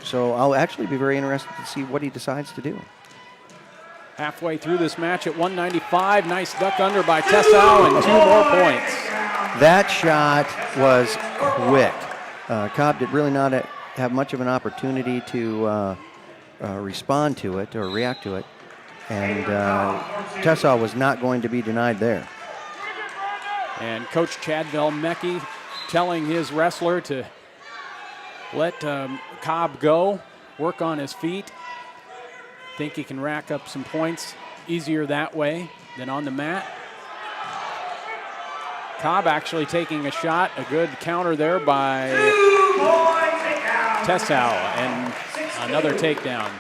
So I'll actually be very interested to see what he decides to do. Halfway through this match at 195, nice duck under by Tessau and 2 more points. That shot was quick. Cobb did really not have much of an opportunity to respond to it or react to it. And Tessau was not going to be denied there. And Coach Chad Velmecki telling his wrestler to let Cobb go, work on his feet. Think he can rack up some points easier that way than on the mat. Cobb actually taking a shot, a good counter there by Tessau, and another takedown.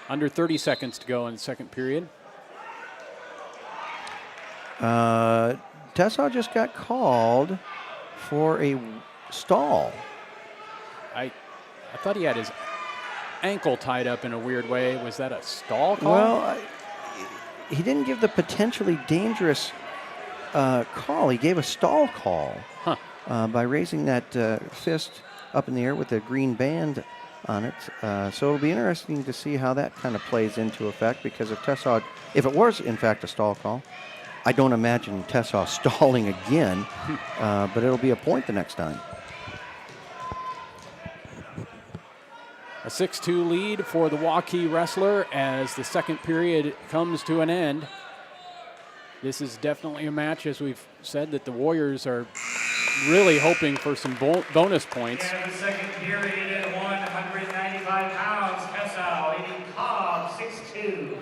Under 30 seconds to go in the second period. Tessau just got called for a stall. I thought he had his ankle tied up in a weird way. Was that a stall call? Well, he didn't give the potentially dangerous call. He gave a stall call by raising that fist up in the air with the green band on it. So it'll be interesting to see how that kind of plays into effect, because if it was in fact a stall call, I don't imagine Tessau stalling again, but it'll be a point the next time. A 6-2 lead for the Waukee wrestler as the second period comes to an end. This is definitely a match, as we've said, that the Warriors are really hoping for some bonus points. And the second period at 195 pounds, Tessau leading Cobb 6-2.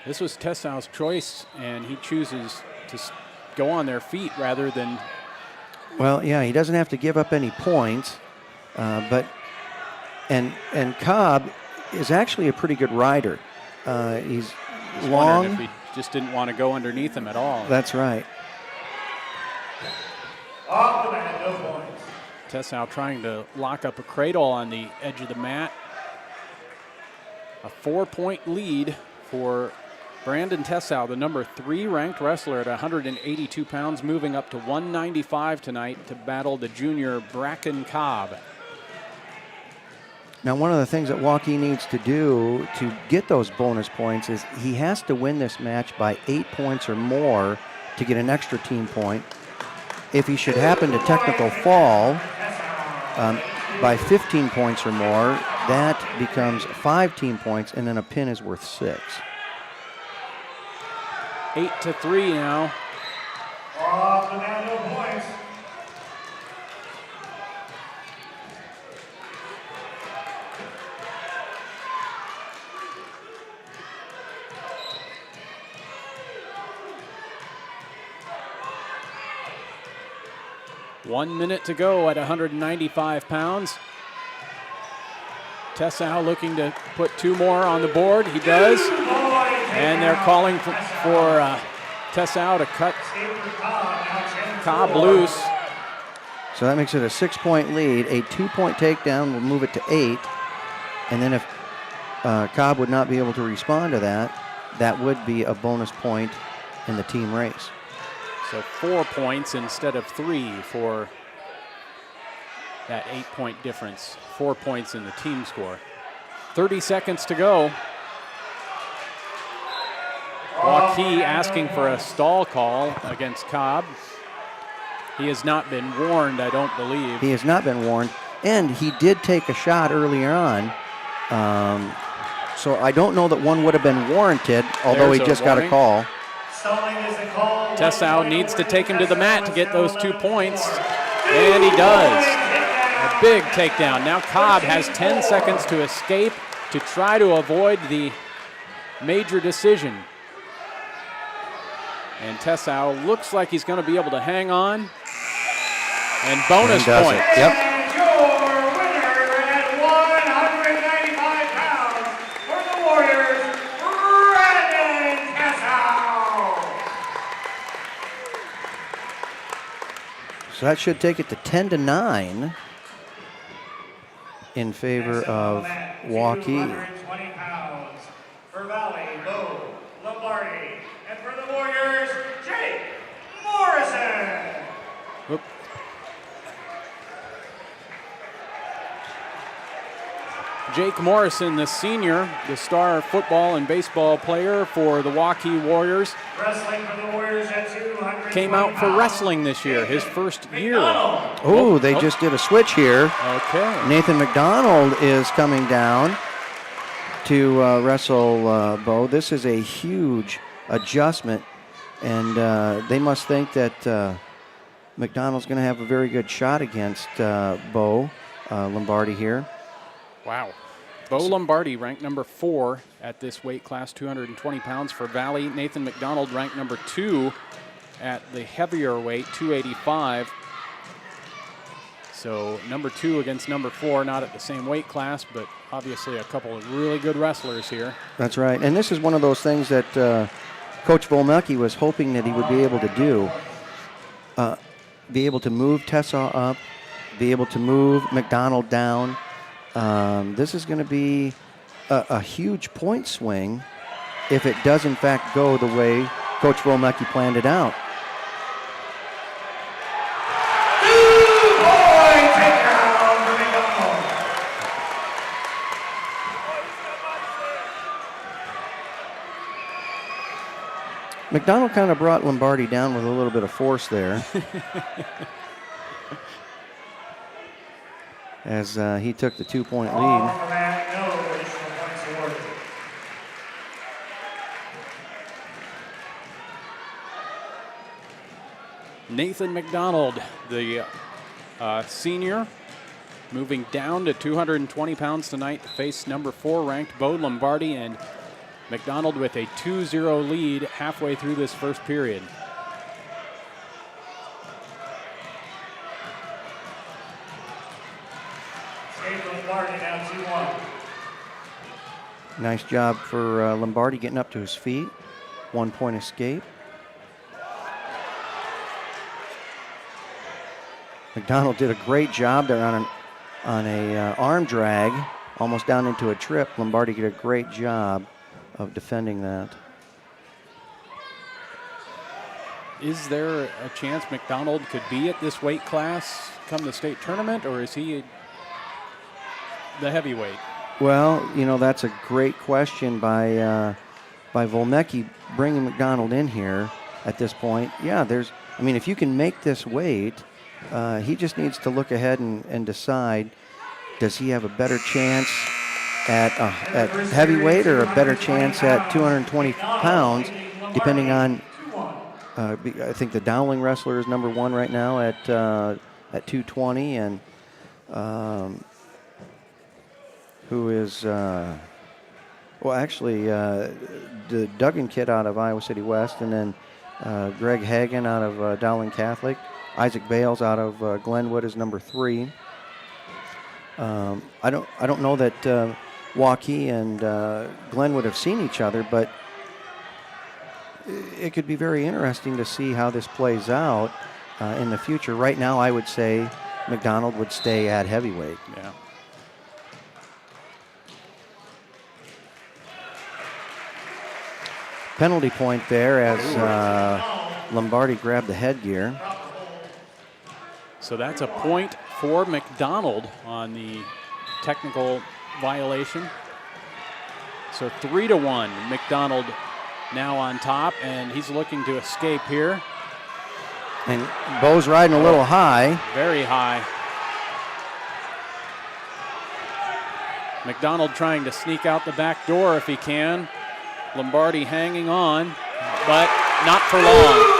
This was Tessau's choice, and he chooses to go on their feet rather than... Well, yeah, he doesn't have to give up any points, but Cobb is actually a pretty good rider. He's long. If he just didn't want to go underneath him at all. That's right. Off the mat, no points. Tessau trying to lock up a cradle on the edge of the mat. A 4-point lead for Brandon Tessau, the number 3 ranked wrestler at 182 pounds, moving up to 195 tonight to battle the junior Bracken Cobb. Now, one of the things that Waukee needs to do to get those bonus points is he has to win this match by 8 points or more to get an extra team point. If he should happen to technical fall by 15 points or more, that becomes 5 team points, and then a pin is worth 6. 8-3 now. Off the mat, no points. One minute to go at 195 pounds. Tessau looking to put 2 more on the board. He does. And they're calling for Tessau to cut Cobb loose. So that makes it a 6-point lead. A 2-point takedown will move it to 8. And then if Cobb would not be able to respond to that, that would be a bonus point in the team race. So 4 points instead of 3 for that 8-point difference. 4 points in the team score. 30 seconds to go. Waukee asking for a stall call against Cobb. He has not been warned, I don't believe. He has not been warned, and he did take a shot earlier on. So I don't know that one would have been warranted, although There's he just warning. got a call. Tessau needs to take him to the mat to get those 2 points, and he does. A big takedown. Now Cobb has 10 seconds to escape to try to avoid the major decision. And Tessau looks like he's going to be able to hang on. And bonus point. Yep. And your winner at So that should take it to 10-9 in favor of Waukee. 220 pounds for Valley, Bo Lombardi. And for the Warriors, Jake Morrison. Whoop. Jake Morrison, the senior, the star football and baseball player for the Waukee Warriors, Wrestling for the Warriors at 220 came out for pounds. wrestling this year, his first year. Oh, they just did a switch here. Okay. Nathan McDonald is coming down to wrestle Bo. This is a huge adjustment, and they must think that McDonald's going to have a very good shot against Bo Lombardi here. Wow. Bo Lombardi ranked number 4 at this weight class, 220 pounds for Valley. Nathan McDonald ranked number 2 at the heavier weight, 285. So number 2 against number 4, not at the same weight class, but obviously a couple of really good wrestlers here. That's right. And this is one of those things that Coach Volmecki was hoping that he would be able to do. Be able to move Tessa up, be able to move McDonald down. This is going to be a huge point swing if it does in fact go the way Coach Volmecki planned it out. McDonald kind of brought Lombardi down with a little bit of force there. As he took the 2-point lead. Nathan McDonald, the senior, moving down to 220 pounds tonight to face number 4 ranked Bo Lombardi, and McDonald with a 2-0 lead halfway through this first period. Lombardi now 2-1. Nice job for Lombardi getting up to his feet. 1-point escape. McDonald did a great job there on an arm drag, almost down into a trip. Lombardi did a great job of defending that. Is there a chance McDonald could be at this weight class come the state tournament, or is he the heavyweight? Well, you know, that's a great question by Volmecki bringing McDonald in here at this point. Yeah, I mean, if you can make this weight, he just needs to look ahead and decide, does he have a better chance at heavyweight or a better chance at 220 pounds, depending on, I think the Dowling wrestler is number 1 right now at 220, and who is, well, actually, the Duggan kid out of Iowa City West, and then Greg Hagan out of Dowling Catholic. Isaac Bales out of Glenwood is number 3. I don't know that Waukee and Glenwood have seen each other, but it could be very interesting to see how this plays out in the future. Right now, I would say McDonald would stay at heavyweight. Yeah. Penalty point there as Lombardi grabbed the headgear. So that's a point for McDonald on the technical violation. So 3-1. McDonald now on top, and he's looking to escape here. And Bo's riding a little high. Very high. McDonald trying to sneak out the back door if he can. Lombardi hanging on, but not for long.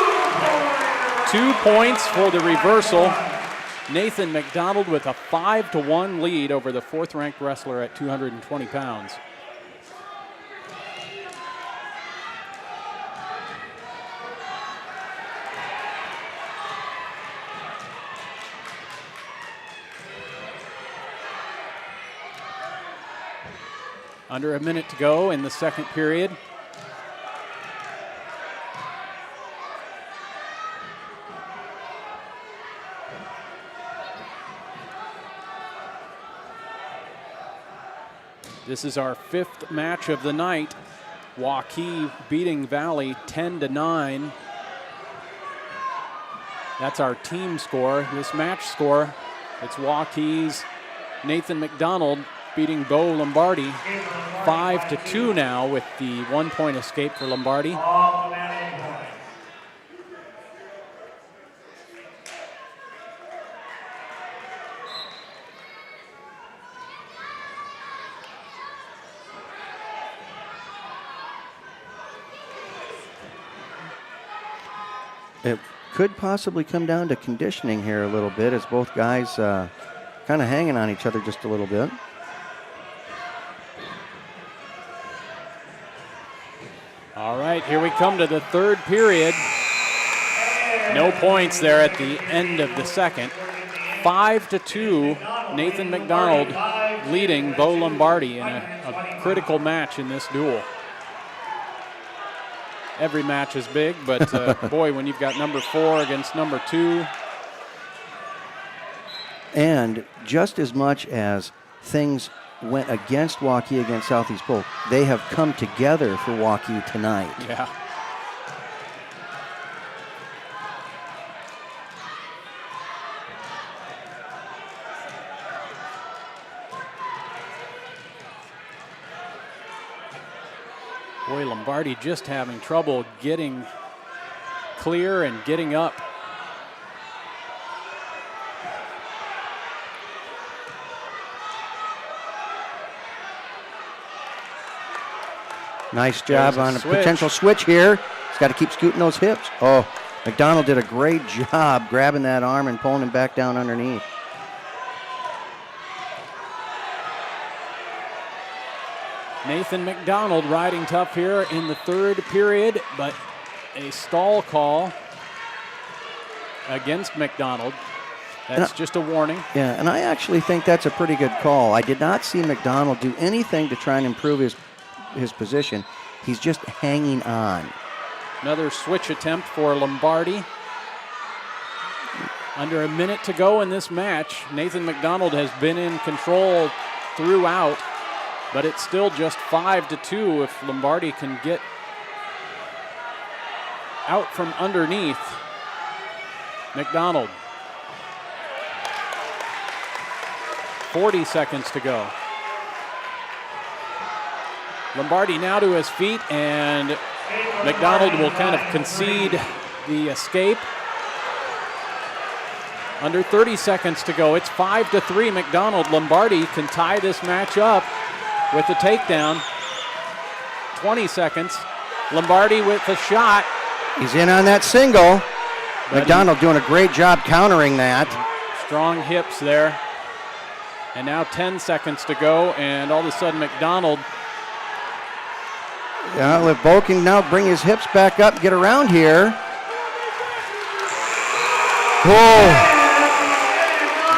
2 points for the reversal. Nathan McDonald with a 5-1 lead over the 4th-ranked wrestler at 220 pounds. Under a minute to go in the second period. This is our 5th match of the night. Waukee beating Valley 10-9. That's our team score. This match score, it's Waukee's Nathan McDonald beating Bo Lombardi 5-2 now with the 1-point escape for Lombardi. It could possibly come down to conditioning here a little bit as both guys kind of hanging on each other just a little bit. All right, here we come to the 3rd period. No points there at the end of the second. 5-2, Nathan McDonald leading Bo Lombardi in a critical match in this duel. Every match is big, but boy, when you've got number 4 against number 2. And just as much as things went against Waukee against Southeast Polk, they have come together for Waukee tonight. Yeah. Boy, Lombardi just having trouble getting clear and getting up. Nice job on a potential switch here. He's got to keep scooting those hips. Oh, McDonald did a great job grabbing that arm and pulling him back down underneath. Nathan McDonald riding tough here in the 3rd period, but a stall call against McDonald. That's just a warning. Yeah, and I actually think that's a pretty good call. I did not see McDonald do anything to try and improve his position. He's just hanging on. Another switch attempt for Lombardi. Under a minute to go in this match. Nathan McDonald has been in control throughout, but it's still just 5-2 if Lombardi can get out from underneath McDonald. 40 seconds to go. Lombardi now to his feet, and McDonald will kind of concede the escape. Under 30 seconds to go. It's 5-3 McDonald. Lombardi can tie this match up with a takedown. 20 seconds. Lombardi with a shot. He's in on that single. McDonald doing a great job countering that. Strong hips there. And now 10 seconds to go, and all of a sudden McDonald. Yeah, if Bo can now bring his hips back up, get around here. Whoa.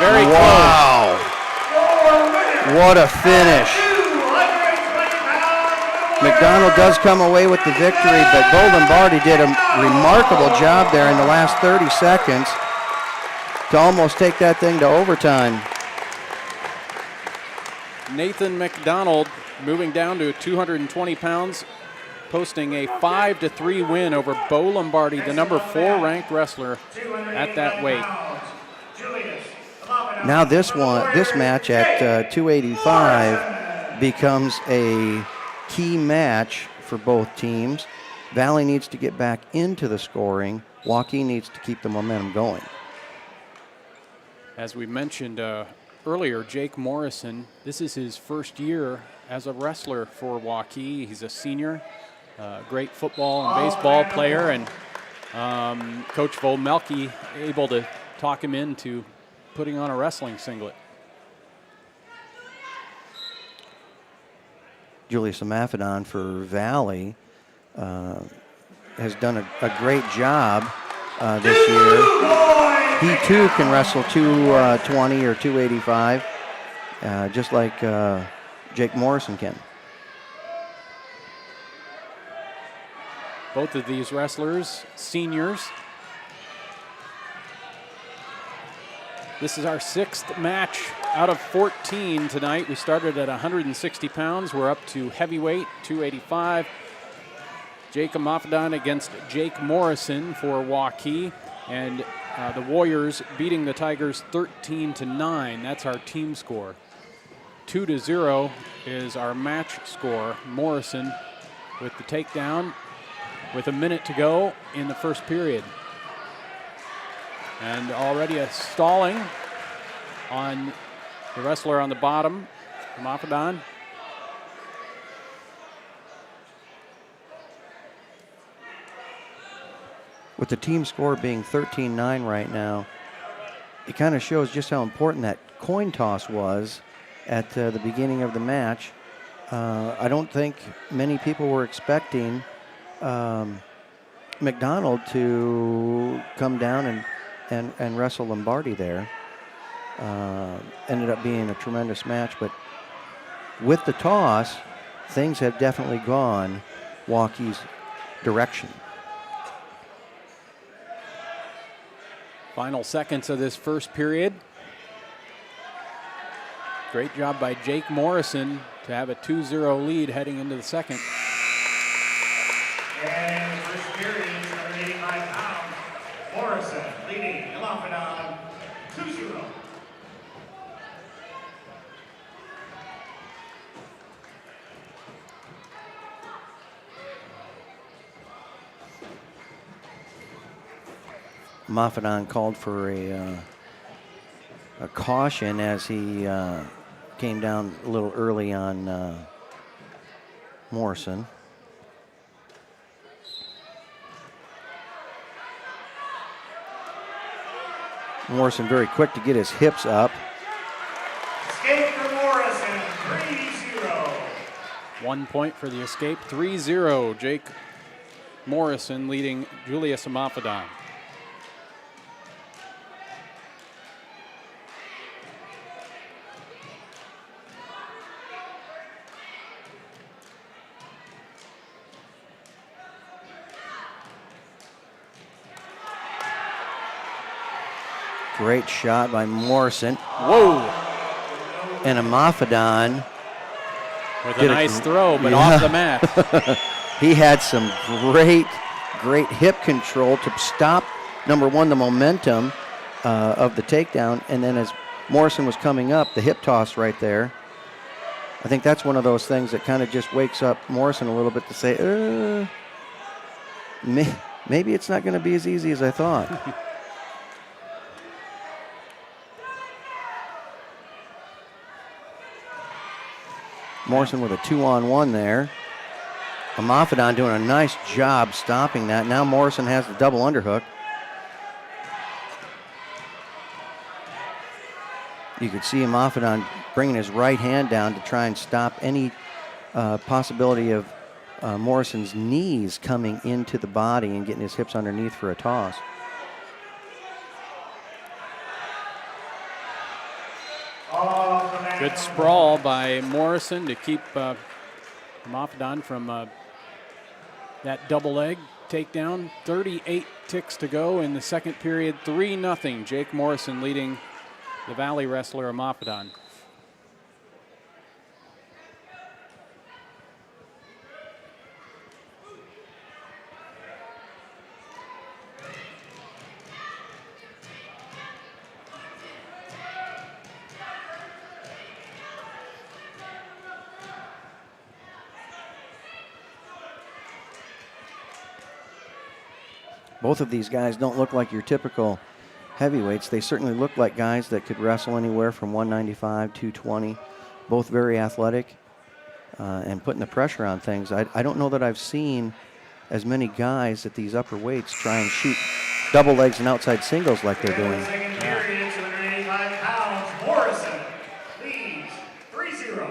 Very close. Wow. What a finish. McDonald does come away with the victory, but Bo Lombardi did a remarkable job there in the last 30 seconds to almost take that thing to overtime. Nathan McDonald moving down to 220 pounds, posting a 5-3 win over Bo Lombardi, the number 4 ranked wrestler at that weight. Now this match at 285 becomes a key match for both teams. Valley needs to get back into the scoring. Waukee needs to keep the momentum going. As we mentioned earlier, Jake Morrison, this is his first year as a wrestler for Waukee. He's a senior, great football and baseball player, and Coach Vomelke able to talk him into putting on a wrestling singlet. Julius Amafidon for Valley has done a great job this year. He too can wrestle 220 or 285, just like Jake Morrison can. Both of these wrestlers, seniors. This is our 6th match out of 14 tonight. We started at 160 pounds. We're up to heavyweight, 285. Jake Amafadon against Jake Morrison for Waukee. And the Warriors beating the Tigers 13-9. That's our team score. 2-0 is our match score. Morrison with the takedown with a minute to go in the first period. And already a stalling on the wrestler on the bottom, Amafadon. With the team score being 13-9 right now, it kind of shows just how important that coin toss was at the beginning of the match. I don't think many people were expecting McDonald to come down and wrestle Lombardi there. Ended up being a tremendous match, but with the toss, things have definitely gone Waukee's direction. Final seconds of this first period. Great job by Jake Morrison to have a 2-0 lead heading into the second. And first period, 185 pounds. Morrison leading Amafadon 2-0. Amafadon called for a caution as he came down a little early on Morrison. Morrison very quick to get his hips up. Escape for Morrison, 3-0. 1 point for the escape, 3-0. Jake Morrison leading Julius Amafadon. Great shot by Morrison. Whoa! And Amafadon with a nice throw, but off the mat. He had some great hip control to stop, number one, the momentum of the takedown, and then as Morrison was coming up, the hip toss right there. I think that's one of those things that kind of just wakes up Morrison a little bit to say, maybe it's not going to be as easy as I thought. Morrison with a 2-on-1 there. Amafadon doing a nice job stopping that. Now Morrison has the double underhook. You could see Amafadon bringing his right hand down to try and stop any possibility of Morrison's knees coming into the body and getting his hips underneath for a toss. Good sprawl by Morrison to keep Amafadon from that double leg takedown. 38 ticks to go in the second period. 3-0. Jake Morrison leading the Valley wrestler Amafadon. Both of these guys don't look like your typical heavyweights. They certainly look like guys that could wrestle anywhere from 195, 220. Both very athletic and putting the pressure on things. I don't know that I've seen as many guys at these upper weights try and shoot double legs and outside singles like they're doing. Second period, 285 pounds. Morrison leads 3-0.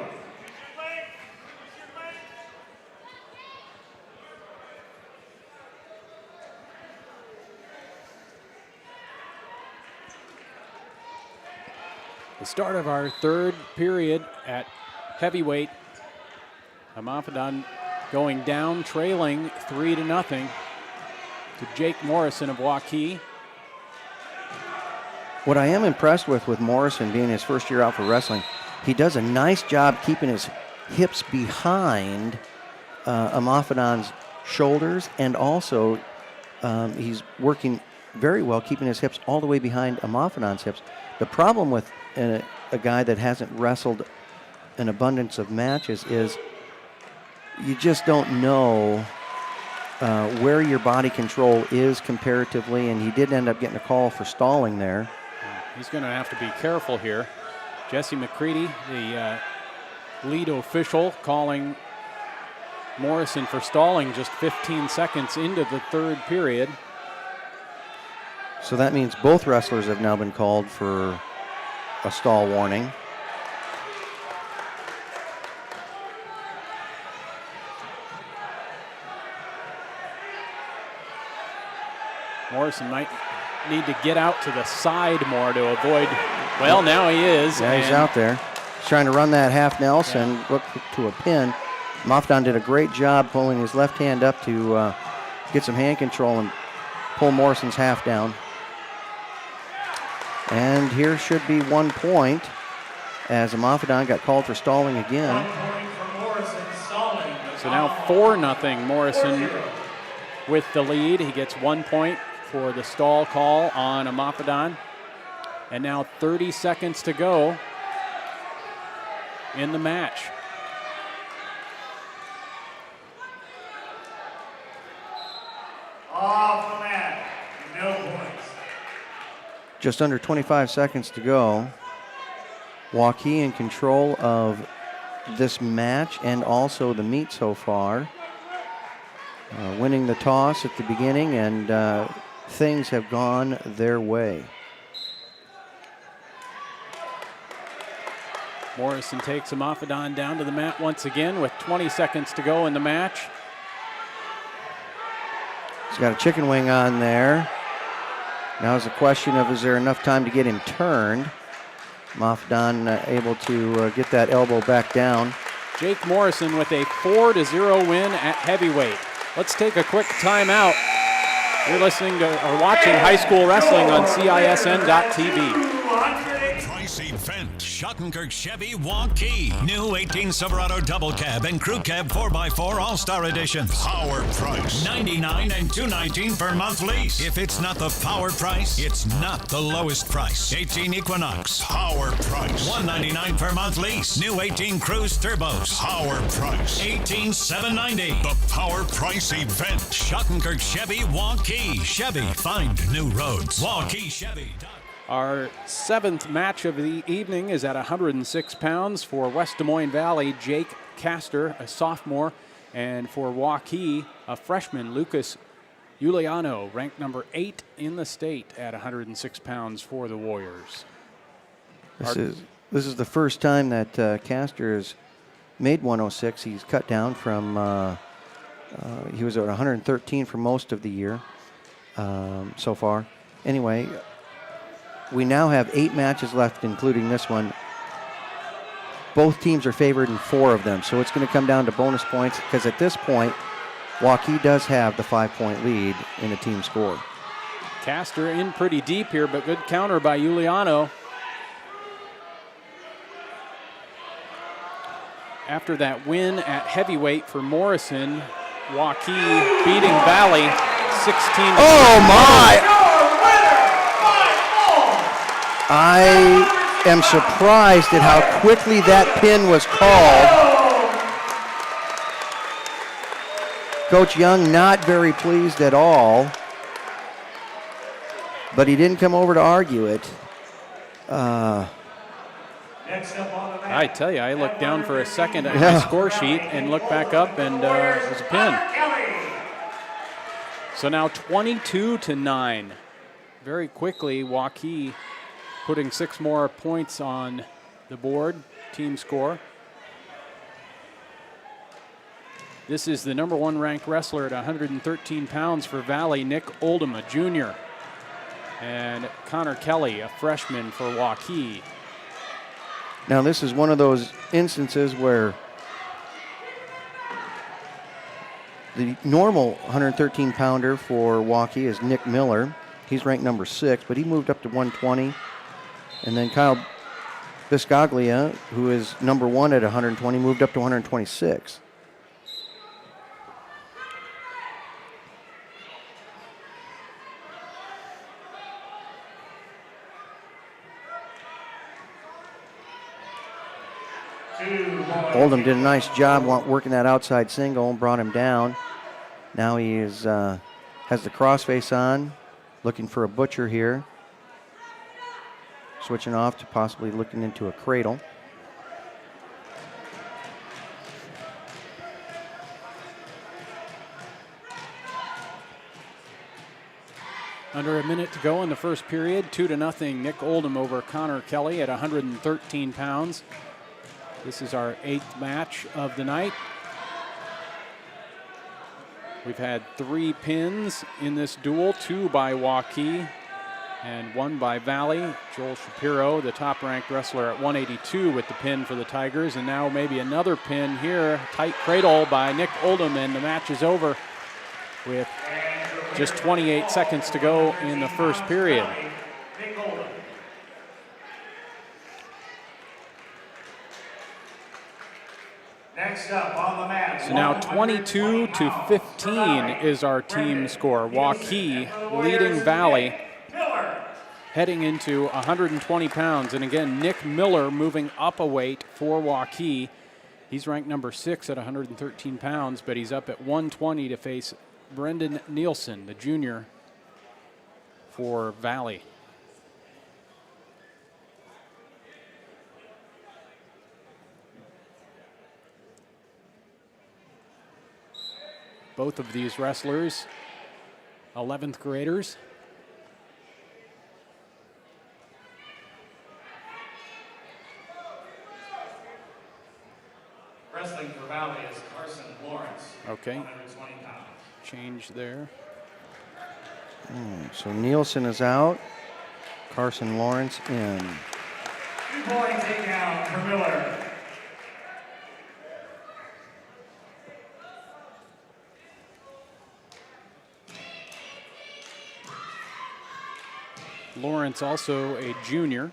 The start of our third period at heavyweight. Amafadon going down, trailing 3-0 to Jake Morrison of Waukee. What I am impressed with Morrison being his first year out for wrestling, he does a nice job keeping his hips behind Amafadon's shoulders, and also he's working very well keeping his hips all the way behind Amafadon's hips. The problem with a guy that hasn't wrestled an abundance of matches is you just don't know where your body control is comparatively, and he did end up getting a call for stalling there. He's going to have to be careful here. Jesse McCready, the lead official, calling Morrison for stalling just 15 seconds into the third period. So that means both wrestlers have now been called for a stall warning. Morrison might need to get out to the side more to avoid, well, now he is. Yeah, he's out there. He's trying to run that half Nelson, look to a pin. Amafadon did a great job pulling his left hand up to get some hand control and pull Morrison's half down. And here should be 1 point as Amafadon got called for stalling again. 1 point for Morrison, stalling. So now 4-0 Morrison with the lead. He gets 1 point for the stall call on Amafadon. And now 30 seconds to go in the match. Off the mat, no points. Just under 25 seconds to go. Waukee in control of this match and also the meet so far. Winning the toss at the beginning, and things have gone their way. Morrison takes Amafadon down to the mat once again with 20 seconds to go in the match. He's got a chicken wing on there. Now is a question of, is there enough time to get him turned? Amafadon able to get that elbow back down. Jake Morrison with a 4-0 win at heavyweight. Let's take a quick timeout. You're listening to or watching high school wrestling on CISN.TV. Price event, Schottenkirk Chevy Waukee. New 18 Silverado Double Cab and Crew Cab 4x4 All-Star Editions. Power price, $99 and $219 per month lease. If it's not the power price, it's not the lowest price. 18 Equinox, power price, $199 per month lease. New 18 Cruise Turbos, power price, $18,790. The power price event, Schottenkirk Chevy Waukee. Chevy, find new roads. WaukeeChevy.com. Our seventh match of the evening is at 106 pounds for West Des Moines Valley, Jake Castor, a sophomore, and for Waukee, a freshman, Lucas Giuliano, ranked number 8 in the state at 106 pounds for the Warriors. This is the first time that Castor has made 106. He's cut down from, he was at 113 for most of the year so far. Anyway, we now have 8 matches left, including this one. Both teams are favored in 4 of them, so it's going to come down to bonus points, because at this point, Waukee does have the 5-point lead in the team score. Castor in pretty deep here, but good counter by Giuliano. After that win at heavyweight for Morrison, Waukee beating Valley 16. Oh my! I am surprised at how quickly that pin was called. Coach Young not very pleased at all, but he didn't come over to argue it. Next up on the mat, I tell you, I looked down for a second at my score sheet and looked back up, and it was a pin. So now 22-9. Very quickly, Waukee putting 6 more points on the board, team score. This is the number 1 ranked wrestler at 113 pounds for Valley, Nick Oldham, a junior. And Connor Kelly, a freshman for Waukee. Now this is one of those instances where the normal 113 pounder for Waukee is Nick Miller. He's ranked number 6, but he moved up to 120 And then Kyle Biscaglia, who is number 1 at 120, moved up to 126. Oldham did a nice job working that outside single and brought him down. Now he has the crossface on, looking for a butcher here. Switching off to possibly looking into a cradle. Under a minute to go in the first period, 2-0 Nick Oldham over Connor Kelly at 113 pounds. This is our 8th match of the night. We've had 3 pins in this duel, 2 by Waukee and 1 by Valley. Joel Shapiro, the top-ranked wrestler at 182 with the pin for the Tigers, and now maybe another pin here. Tight cradle by Nick Oldham, and the match is over with just 28 seconds to go in the first period. Next up on the mat. So now 22-15 is our team score. Waukee leading Valley, heading into 120 pounds. And again, Nick Miller moving up a weight for Waukee. He's ranked number 6 at 113 pounds, but he's up at 120 to face Brendan Nielsen, the junior for Valley. Both of these wrestlers, 11th graders. Wrestling for Valley is Carson Lawrence. Okay. 120 pounds. Change there. So Nielsen is out. Carson Lawrence in. 2-point takedown for Miller. Lawrence also a junior.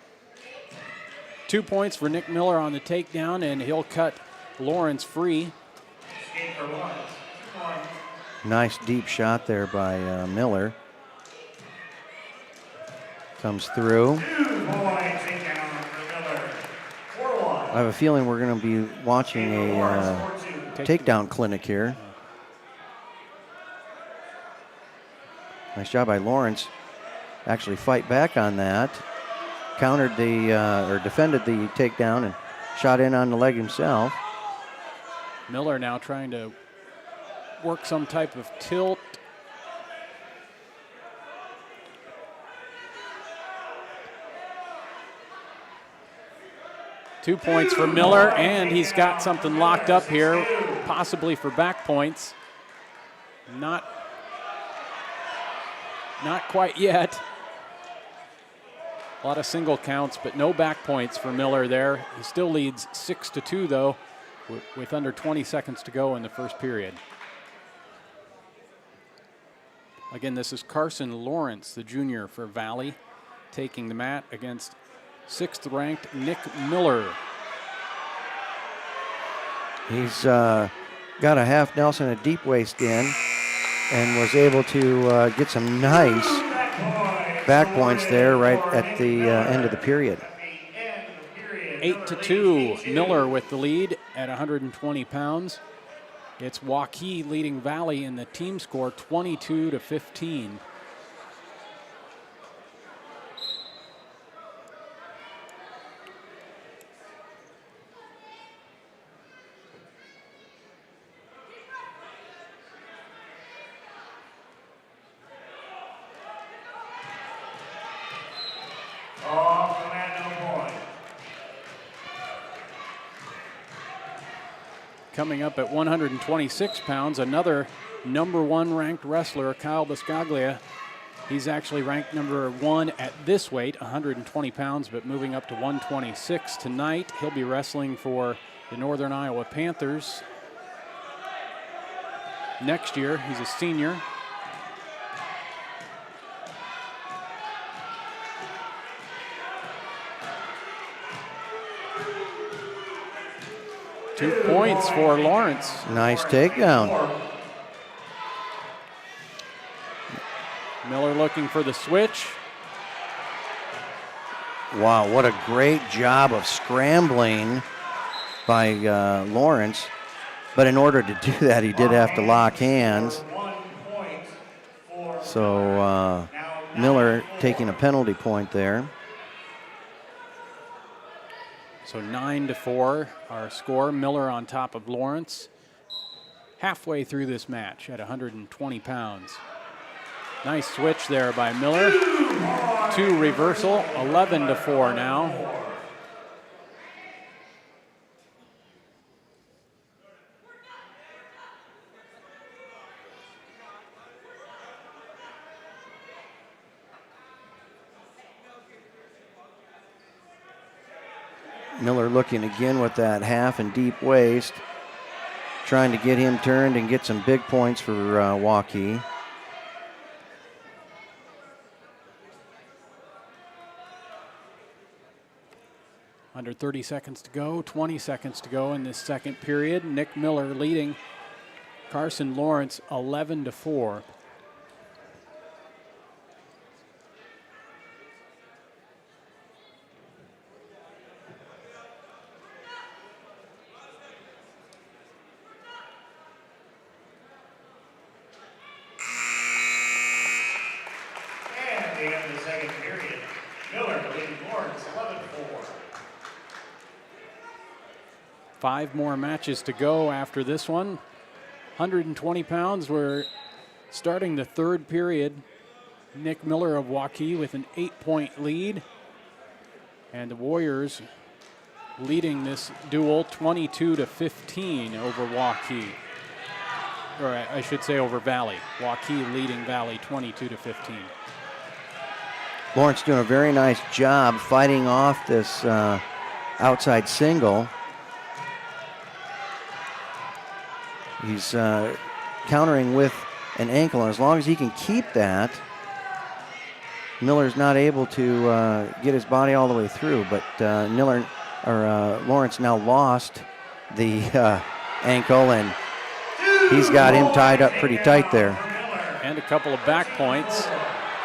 2 points for Nick Miller on the takedown, and he'll cut Lawrence free. Escape for Lawrence. 2 points. Nice deep shot there by Miller. Comes through. 2-point takedown for Miller. 4-1. I have a feeling we're going to be watching a takedown clinic here. Nice job by Lawrence. Actually fight back on that. Countered or defended the takedown and shot in on the leg himself. Miller now trying to work some type of tilt. Two points for Miller, and he's got something locked up here, possibly for back points. Not quite yet. A lot of single counts, but no back points for Miller there. He still leads 6-2, though, with under 20 seconds to go in the first period. Again, this is Carson Lawrence, the junior for Valley, taking the mat against 6th-ranked Nick Miller. He's got a half Nelson, a deep waist in, and was able to get some nice back points there right at the end of the period. 8-2, Miller with the lead at 120 pounds. It's Waukee leading Valley in the team score 22-15. Coming up at 126 pounds, another number 1 ranked wrestler, Kyle Biscaglia. He's actually ranked number 1 at this weight, 120 pounds, but moving up to 126 tonight. He'll be wrestling for the Northern Iowa Panthers next year. He's a senior. 2 points for Lawrence. Nice takedown. Miller looking for the switch. Wow, what a great job of scrambling by Lawrence. But in order to do that, he did have to lock hands. So Miller taking a penalty point there. So 9-4 our score. Miller on top of Lawrence. Halfway through this match at 120 pounds. Nice switch there by Miller. 2 reversal, 11-4 now. Miller looking again with that half and deep waist, trying to get him turned and get some big points for Waukee. Under 30 seconds to go, 20 seconds to go in this second period. Nick Miller leading Carson Lawrence 11-4. And the end of the second period. Miller leading Lawrence 11-4. 5 more matches to go after this one. 120 pounds. We're starting the third period. Nick Miller of Waukee with an 8-point lead. And the Warriors leading this duel 22-15 over Waukee. Or I should say over Valley. Waukee leading Valley 22-15. Lawrence doing a very nice job fighting off this outside single. He's countering with an ankle, and as long as he can keep that, Miller's not able to get his body all the way through. But Lawrence now lost the ankle, and he's got him tied up pretty tight there. And a couple of back points,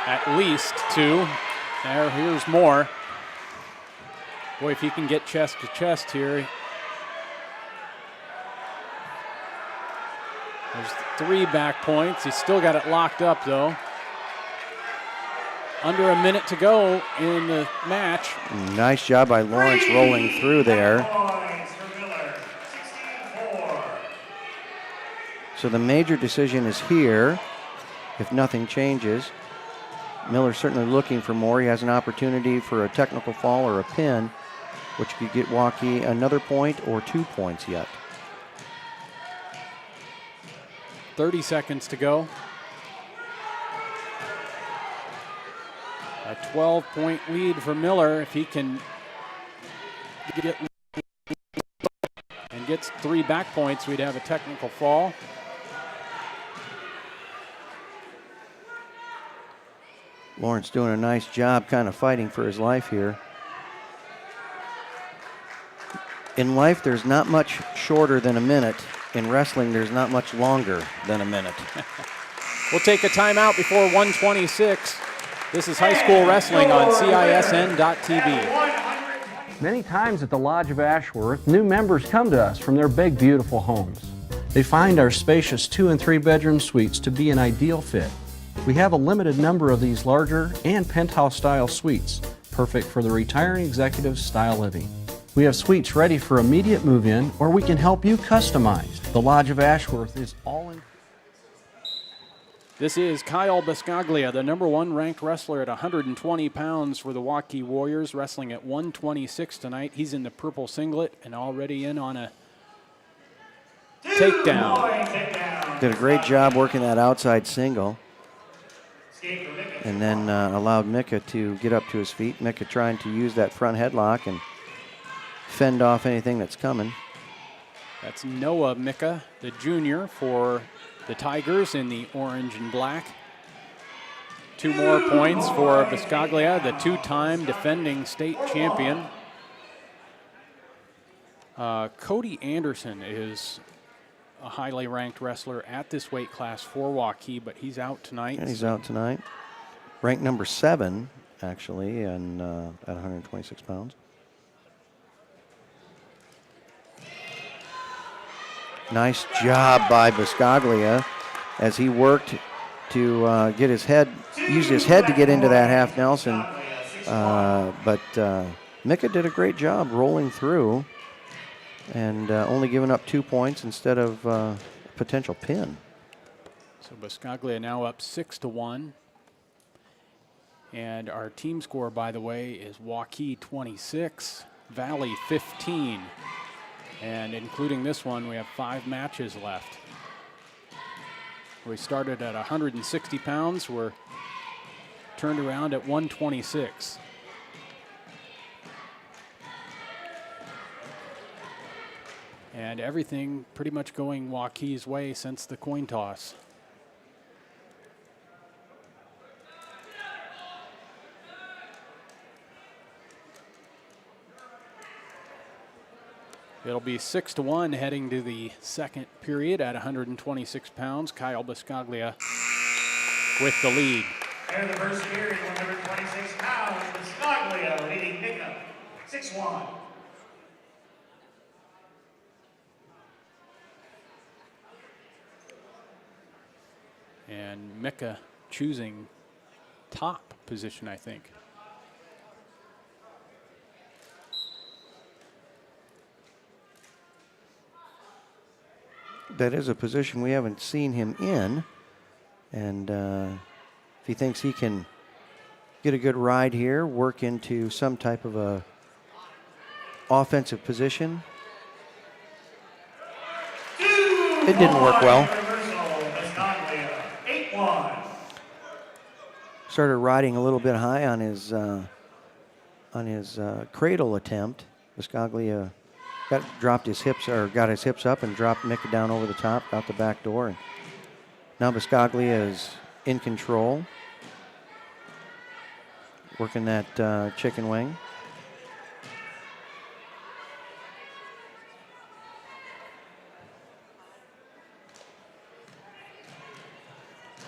at least 2. Here's more. Boy, if he can get chest to chest here. There's 3 back points. He's still got it locked up, though. Under a minute to go in the match. Nice job by Lawrence rolling through there. So the major decision is here, if nothing changes. Miller's certainly looking for more. He has an opportunity for a technical fall or a pin, which could get Waukee another point or 2 points yet. 30 seconds to go. A 12-point lead for Miller. If he can get and gets 3 back points, we'd have a technical fall. Lawrence doing a nice job kind of fighting for his life here. In life, there's not much shorter than a minute. In wrestling, there's not much longer than a minute. We'll take a timeout before 1:26. This is high school wrestling on CISN.TV. Many times at the Lodge of Ashworth, new members come to us from their big, beautiful homes. They find our spacious 2- and 3-bedroom suites to be an ideal fit. We have a limited number of these larger and penthouse-style suites, perfect for the retiring executive style living. We have suites ready for immediate move-in, or we can help you customize. The Lodge of Ashworth is all in. This is Kyle Biscaglia, the #1 ranked wrestler at 120 pounds for the Waukee Warriors, wrestling at 126 tonight. He's in the purple singlet and already in on a takedown. Did a great job working that outside single. And then allowed Mika to get up to his feet. Mika trying to use that front headlock and fend off anything that's coming. That's Noah Mika, the junior for the Tigers in the orange and black. 2 more points for Biscaglia, the 2-time defending state champion. Cody Anderson is a highly ranked wrestler at this weight class for Waukee, but he's out tonight. And he's out tonight. Ranked number 7, actually, and at 126 pounds. Nice job by Biscaglia as he worked to get his head, used his head to get into that half Nelson. But Mika did a great job rolling through and only giving up 2 points instead of a potential pin. So Biscaglia now up 6-1. And our team score, by the way, is Waukee 26, Valley 15. And including this one, we have 5 matches left. We started at 160 pounds. We're turned around at 126. And everything pretty much going Waukee's way since the coin toss. It'll be 6-1 heading to the second period at 126 pounds. Kyle Biscaglia with the lead. And the first period, 126 pounds, Biscaglia leading Mika, 6-1. And Mika choosing top position, I think. That is a position we haven't seen him in. And if he thinks he can get a good ride here, work into some type of a offensive position. It didn't work well. Started riding a little bit high on his cradle attempt. Biscaglia dropped his hips, or got his hips up and dropped Mika down over the top, out the back door. And now Biscaglia is in control, working that chicken wing.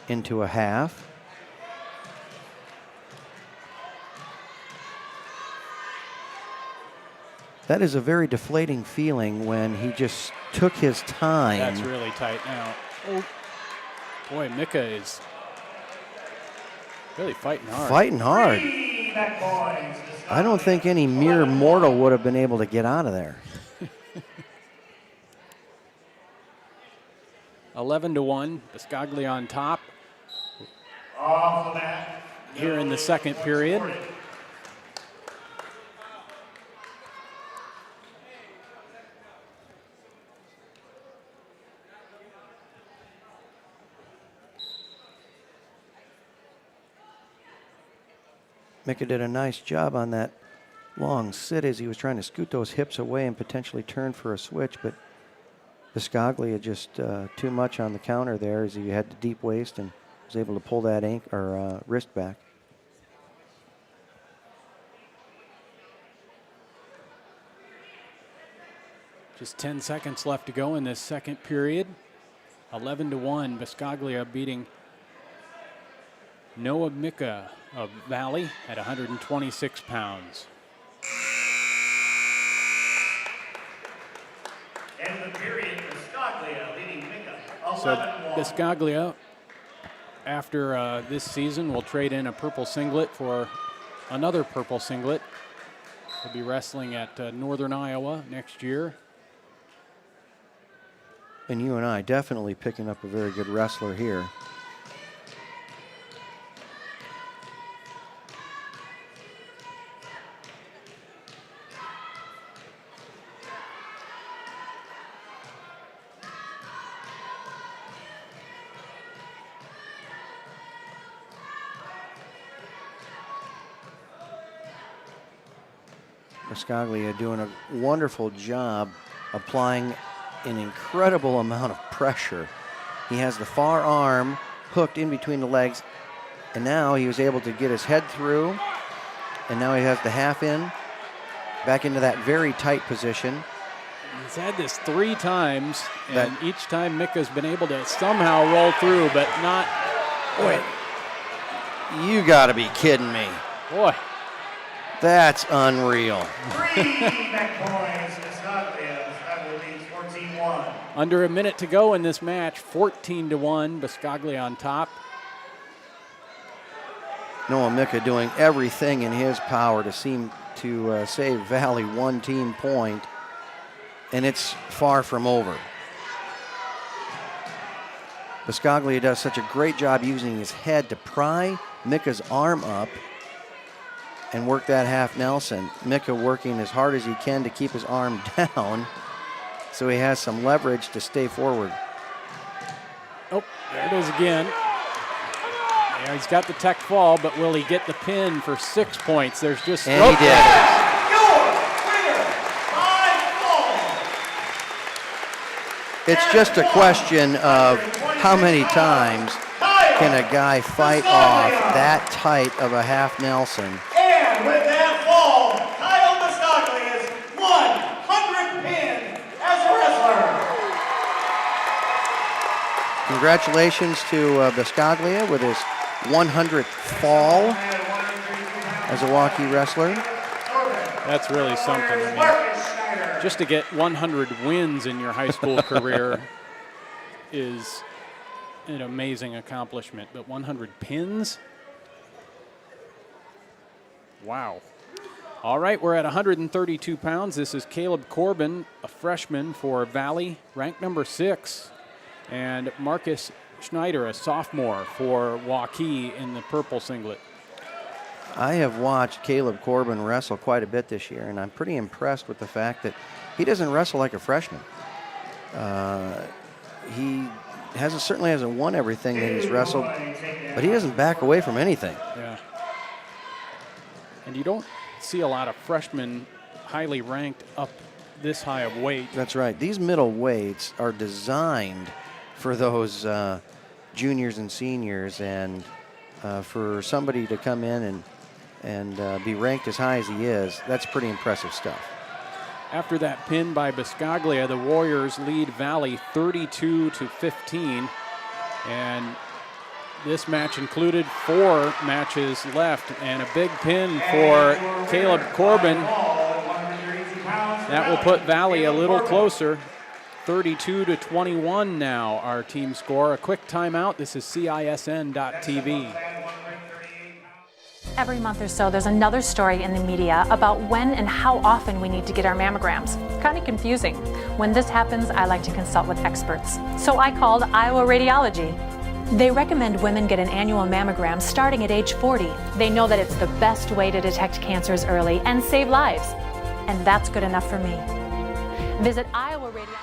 Into a half. That is a very deflating feeling when he just took his time. That's really tight now. Oh, boy, Mika is really fighting hard. Fighting hard. I don't think any mere mortal would have been able to get out of there. 11-1, Biscaglia on top. Off the mat. Here in the second period. Mika did a nice job on that long sit as he was trying to scoot those hips away and potentially turn for a switch, but Biscaglia just too much on the counter there as he had the deep waist and was able to pull that wrist back. Just 10 seconds left to go in this second period. 11-1, Biscaglia beating Noah Mika of Valley at 126 pounds. End of the period, Biscaglia leading Mika, 11-1. So Biscaglia, after this season, will trade in a purple singlet for another purple singlet. He'll be wrestling at Northern Iowa next year. And you and I definitely picking up a very good wrestler here. Biscaglia doing a wonderful job applying an incredible amount of pressure. He has the far arm hooked in between the legs, and now he was able to get his head through, and now he has the half in, back into that very tight position. He's had this 3 times, and each time Micah's been able to somehow roll through, but not. Boy, you got to be kidding me. Boy. That's unreal. 3 back points. Biscaglia. Biscaglia leads 14-1. Under a minute to go in this match, 14-1. Biscaglia on top. Noah Micah doing everything in his power to seem to save Valley 1 team point, and it's far from over. Biscaglia does such a great job using his head to pry Micah's arm up and work that half Nelson. Micah working as hard as he can to keep his arm down so he has some leverage to stay forward. Oh, there it is again. Yeah, he's got the tech fall, but will he get the pin for 6 points? There's just... And he did. It's just a question of how many times can a guy fight off that tight of a half Nelson. And with that fall, Kyle Biscaglia's 100th pin as a wrestler. Congratulations to Biscaglia with his 100th fall as a Waukee wrestler. That's really something. I mean, just to get 100 wins in your high school career is an amazing accomplishment, but 100 pins? Wow. All right, we're at 132 pounds. This is Caleb Corbin, a freshman for Valley, ranked number 6, and Marcus Schneider, a sophomore for Waukee in the purple singlet. I have watched Caleb Corbin wrestle quite a bit this year, and I'm pretty impressed with the fact that he doesn't wrestle like a freshman. He certainly hasn't won everything that he's wrestled, but he doesn't back away from anything. Yeah. And you don't see a lot of freshmen highly ranked up this high of weight. That's right. These middle weights are designed for those juniors and seniors, and for somebody to come in and be ranked as high as he is, that's pretty impressive stuff. After that pin by Biscaglia, the Warriors lead Valley 32-15, and this match included 4 matches left, and a big pin for Caleb Corbin. That will put Valley a little closer. 32-21 now, our team score. A quick timeout. This is CISN.TV. Every month or so, there's another story in the media about when and how often we need to get our mammograms. Kind of confusing. When this happens, I like to consult with experts. So I called Iowa Radiology. They recommend women get an annual mammogram starting at age 40. They know that it's the best way to detect cancers early and save lives. And that's good enough for me. Visit Iowa Radiology.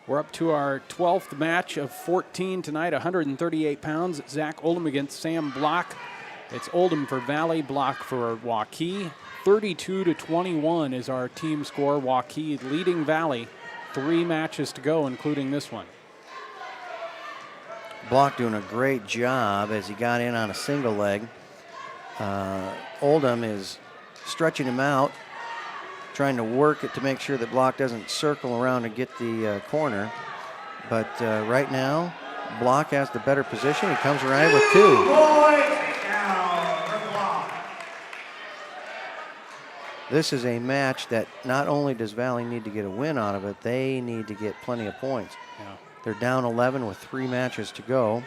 We're up to our 12th match of 14 tonight, 138 pounds. Zach Oldham against Sam Block. It's Oldham for Valley, Block for Waukee. 32-21 is our team score. Waukee leading Valley. 3 matches to go, including this one. Block doing a great job as he got in on a single leg. Oldham is stretching him out, trying to work it to make sure that Block doesn't circle around and get the corner. But right now, Block has the better position. He comes around with 2. This is a match that not only does Valley need to get a win out of it, they need to get plenty of points. Yeah. They're down 11 with 3 matches to go.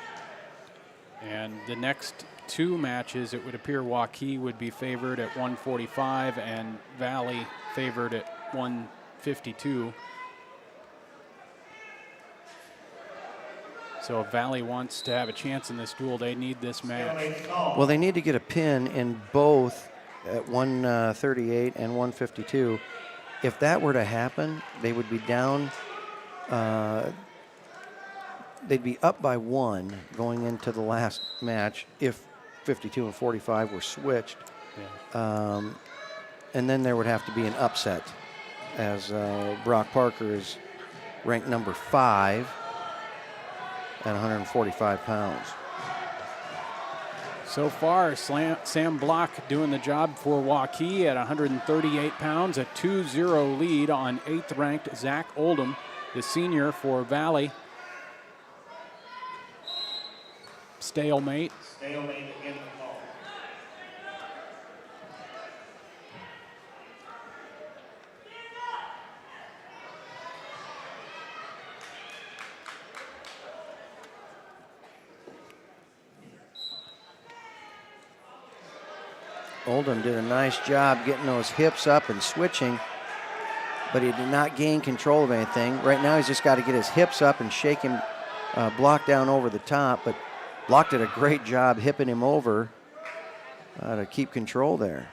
And the next 2 matches, it would appear Waukee would be favored at 145 and Valley favored at 152. So if Valley wants to have a chance in this duel, they need this match. Well, they need to get a pin in both at 138 and 152. If that were to happen, they would be down. They'd be up by 1 going into the last match if 52 and 45 were switched. Yeah. And then there would have to be an upset, as Brock Parker is ranked number 5 at 145 pounds. So far, Sam Block doing the job for Waukee at 138 pounds, a 2-0 lead on 8th-ranked Zach Oldham, the senior for Valley. Stalemate. Stalemate again the call. Oldham did a nice job getting those hips up and switching, but he did not gain control of anything. Right now he's just got to get his hips up and shake him, Block down over the top, but Block did a great job hipping him over to keep control there.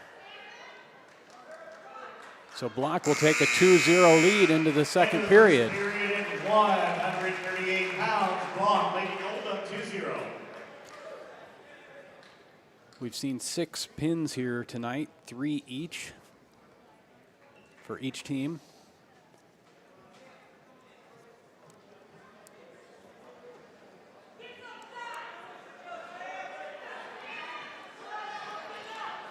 So Block will take a 2-0 lead into the second period. Period 138 pounds. Block leading Oldham 2-0. We've seen 6 pins here tonight, 3 each for each team.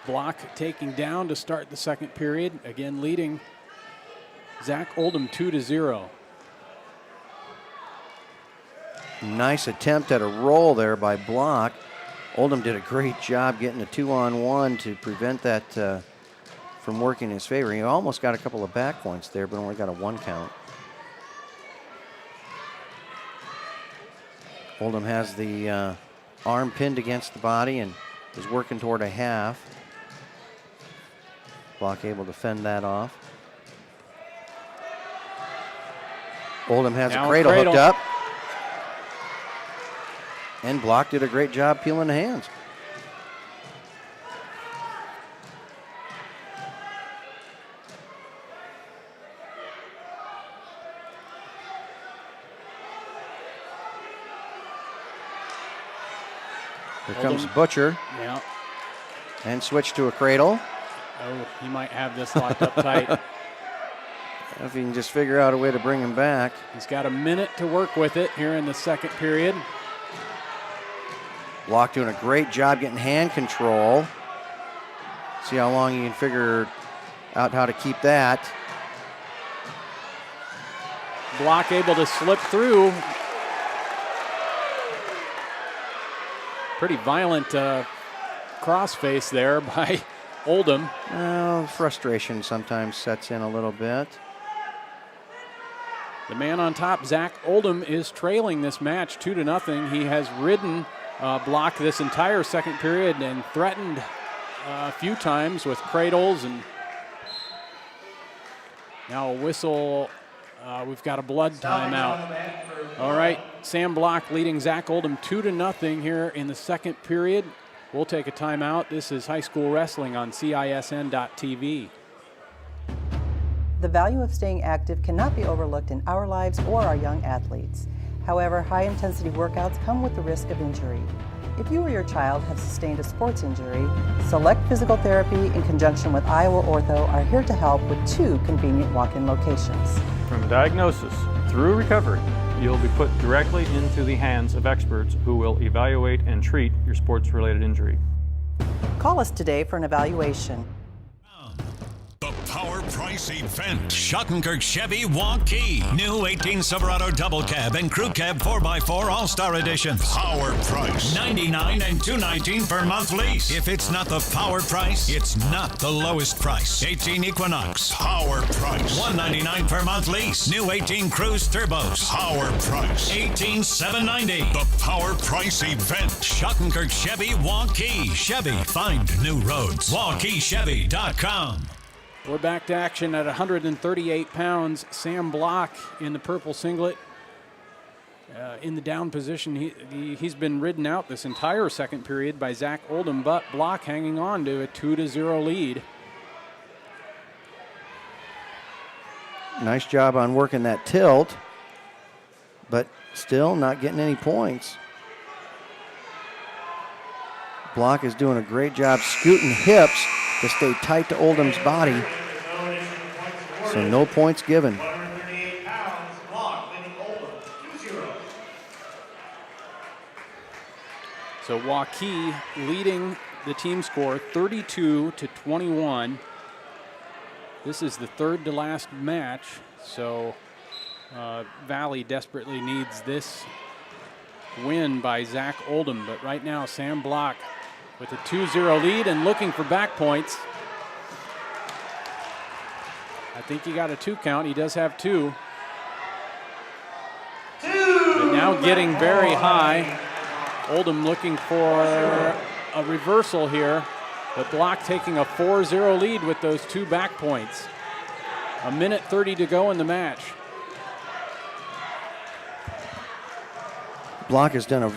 Block taking down to start the second period, again leading Zach Oldham 2-0. Nice attempt at a roll there by Block. Oldham did a great job getting a 2-on-1 to prevent that from working in his favor. He almost got a couple of back points there, but only got a 1 count. Oldham has the arm pinned against the body and is working toward a half. Block able to fend that off. Oldham has Now a cradle hooked up. And Block did a great job peeling the hands. Here comes Butcher. Yeah. And switch to a cradle. Oh, he might have this locked up tight. If he can just figure out a way to bring him back. He's got a minute to work with it here in the second period. Block doing a great job getting hand control. See how long he can figure out how to keep that. Block able to slip through. Pretty violent crossface there by Oldham. Well, frustration sometimes sets in a little bit. The man on top, Zach Oldham, is trailing this match 2-0. He has ridden Block this entire second period and threatened a few times with cradles, and now a whistle. We've got a blood timeout. All right, Sam Block leading Zach Oldham 2-0 here in the second period. We'll take a timeout. This is high school wrestling on CISN.TV. The value of staying active cannot be overlooked in our lives or our young athletes. However, high-intensity workouts come with the risk of injury. If you or your child have sustained a sports injury, Select Physical Therapy in conjunction with Iowa Ortho are here to help with 2 convenient walk-in locations. From diagnosis through recovery, you'll be put directly into the hands of experts who will evaluate and treat your sports-related injury. Call us today for an evaluation. The Power Price Event. Schottenkirk Chevy Waukee. New 18 Silverado Double Cab and Crew Cab 4x4 All-Star Edition. Power Price. $99 and $219 per month lease. If it's not the Power Price, it's not the lowest price. 18 Equinox. Power Price. $199 per month lease. New 18 Cruise Turbos. Power Price. $18,790. The Power Price Event. Schottenkirk Chevy Waukee. Chevy, find new roads. WaukeeChevy.com. We're back to action at 138 pounds. Sam Block in the purple singlet. In the down position, he's been ridden out this entire second period by Zach Oldham, but Block hanging on to a 2-0 lead. Nice job on working that tilt, but still not getting any points. Block is doing a great job scooting hips to stay tight to Oldham's body. So no points given. 138 pounds. Block leading Oldham 2-0. So Waukee leading the team score 32-21. This is the third to last match, so Valley desperately needs this win by Zach Oldham. But right now, Sam Block with a 2-0 lead and looking for back points. I think he got a 2 count. He does have 2. But now getting very high. Oldham looking for a reversal here, but Block taking a 4-0 lead with those 2 back points. 1:30 to go in the match. Block has done a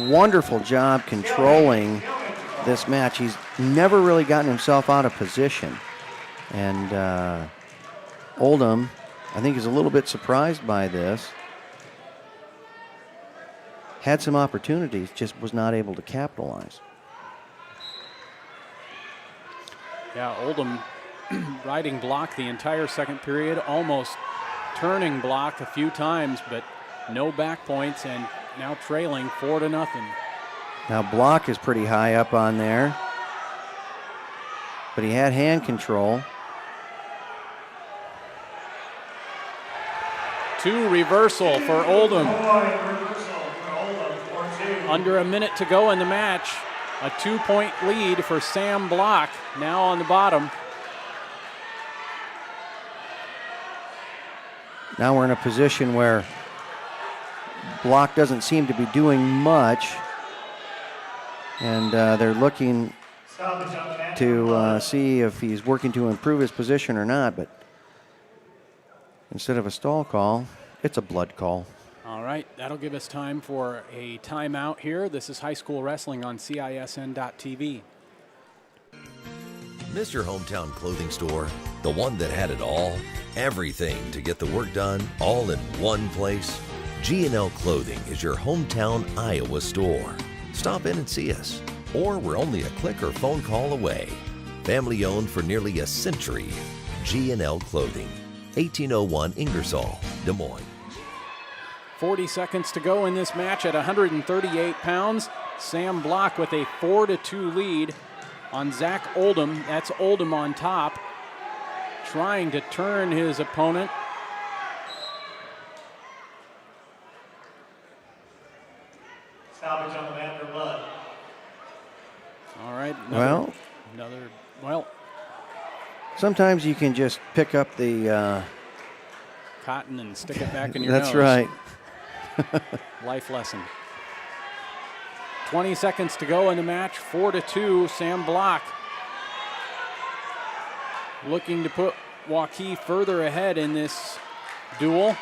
wonderful job controlling this match. He's never really gotten himself out of position. And Oldham, I think, is a little bit surprised by this. Had some opportunities, just was not able to capitalize. Yeah, Oldham riding Block the entire second period, almost turning Block a few times, but no back points, and now trailing 4-0. Now Block is pretty high up on there, but he had hand control. 2 reversal for Oldham. Under a minute to go in the match. A 2-point lead for Sam Block, now on the bottom. Now we're in a position where Block doesn't seem to be doing much. And they're looking to see if he's working to improve his position or not. But instead of a stall call, it's a blood call. All right, that'll give us time for a timeout here. This is high school wrestling on CISN.TV. Miss your hometown clothing store? The one that had it all? Everything to get the work done, all in one place? G&L Clothing is your hometown Iowa store. Stop in and see us, or we're only a click or phone call away. Family owned for nearly a century. G&L Clothing, 1801 Ingersoll, Des Moines. 40 seconds to go in this match at 138 pounds. Sam Block with a 4-2 lead on Zach Oldham. That's Oldham on top, trying to turn his opponent. Stoppage on the mat for blood. All right. Well, sometimes you can just pick up the cotton and stick it back in your That's nose. right. Life lesson. 20 seconds to go in the match. 4-2, Sam Block looking to put Waukee further ahead in this duel.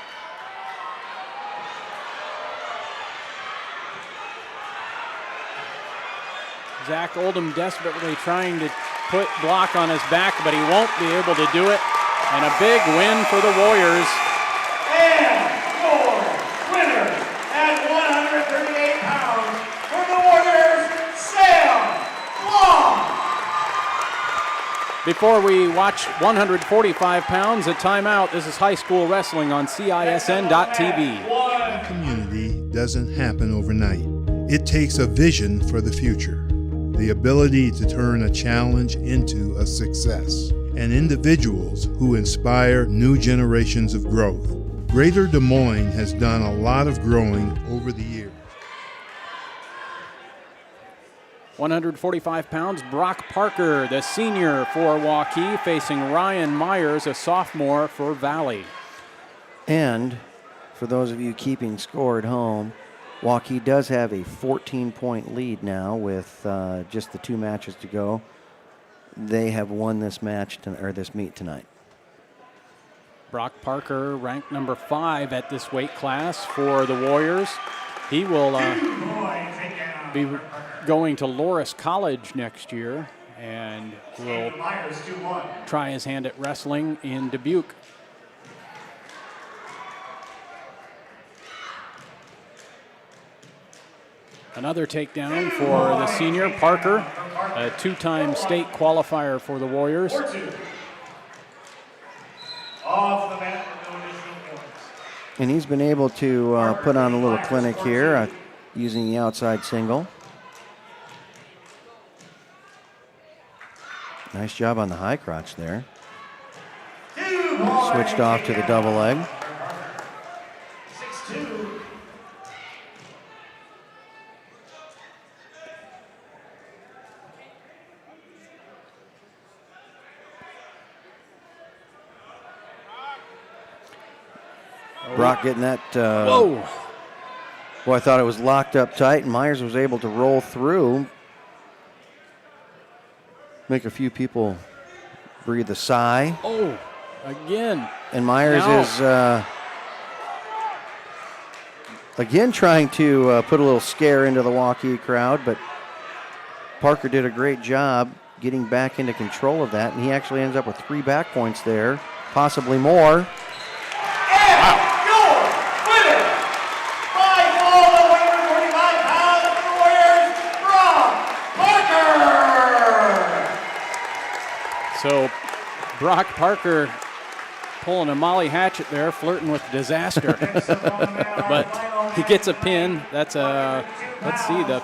Zach Oldham desperately trying to put Block on his back, but he won't be able to do it. And a big win for the Warriors. And your winner at 138 pounds for the Warriors, Sam Block. Before we watch 145 pounds, a timeout. This is high school wrestling on CISN.TV. Community doesn't happen overnight. It takes a vision for the future, the ability to turn a challenge into a success, and individuals who inspire new generations of growth. Greater Des Moines has done a lot of growing over the years. 145 pounds, Brock Parker, the senior for Waukee, facing Ryan Myers, a sophomore for Valley. And for those of you keeping score at home, Waukee does have a 14-point lead now with just the 2 matches to go. They have won this match this meet tonight. Brock Parker ranked number 5 at this weight class for the Warriors. He will be going to Loris College next year and will try his hand at wrestling in Dubuque. Another takedown for the senior, Parker, a 2-time state qualifier for the Warriors. Off the mat for no additional points. And he's been able to put on a little clinic here using the outside single. Nice job on the high crotch there. Switched off to the double leg. 6-2. Brock getting that. Whoa! Boy, I thought it was locked up tight, and Myers was able to roll through. Make a few people breathe a sigh. Oh, again. And Myers is again trying to put a little scare into the Waukee crowd, but Parker did a great job getting back into control of that, and he actually ends up with 3 back points there, possibly more. So Brock Parker pulling a Molly Hatchet there, flirting with disaster. But he gets a pin. That's a, let's see, the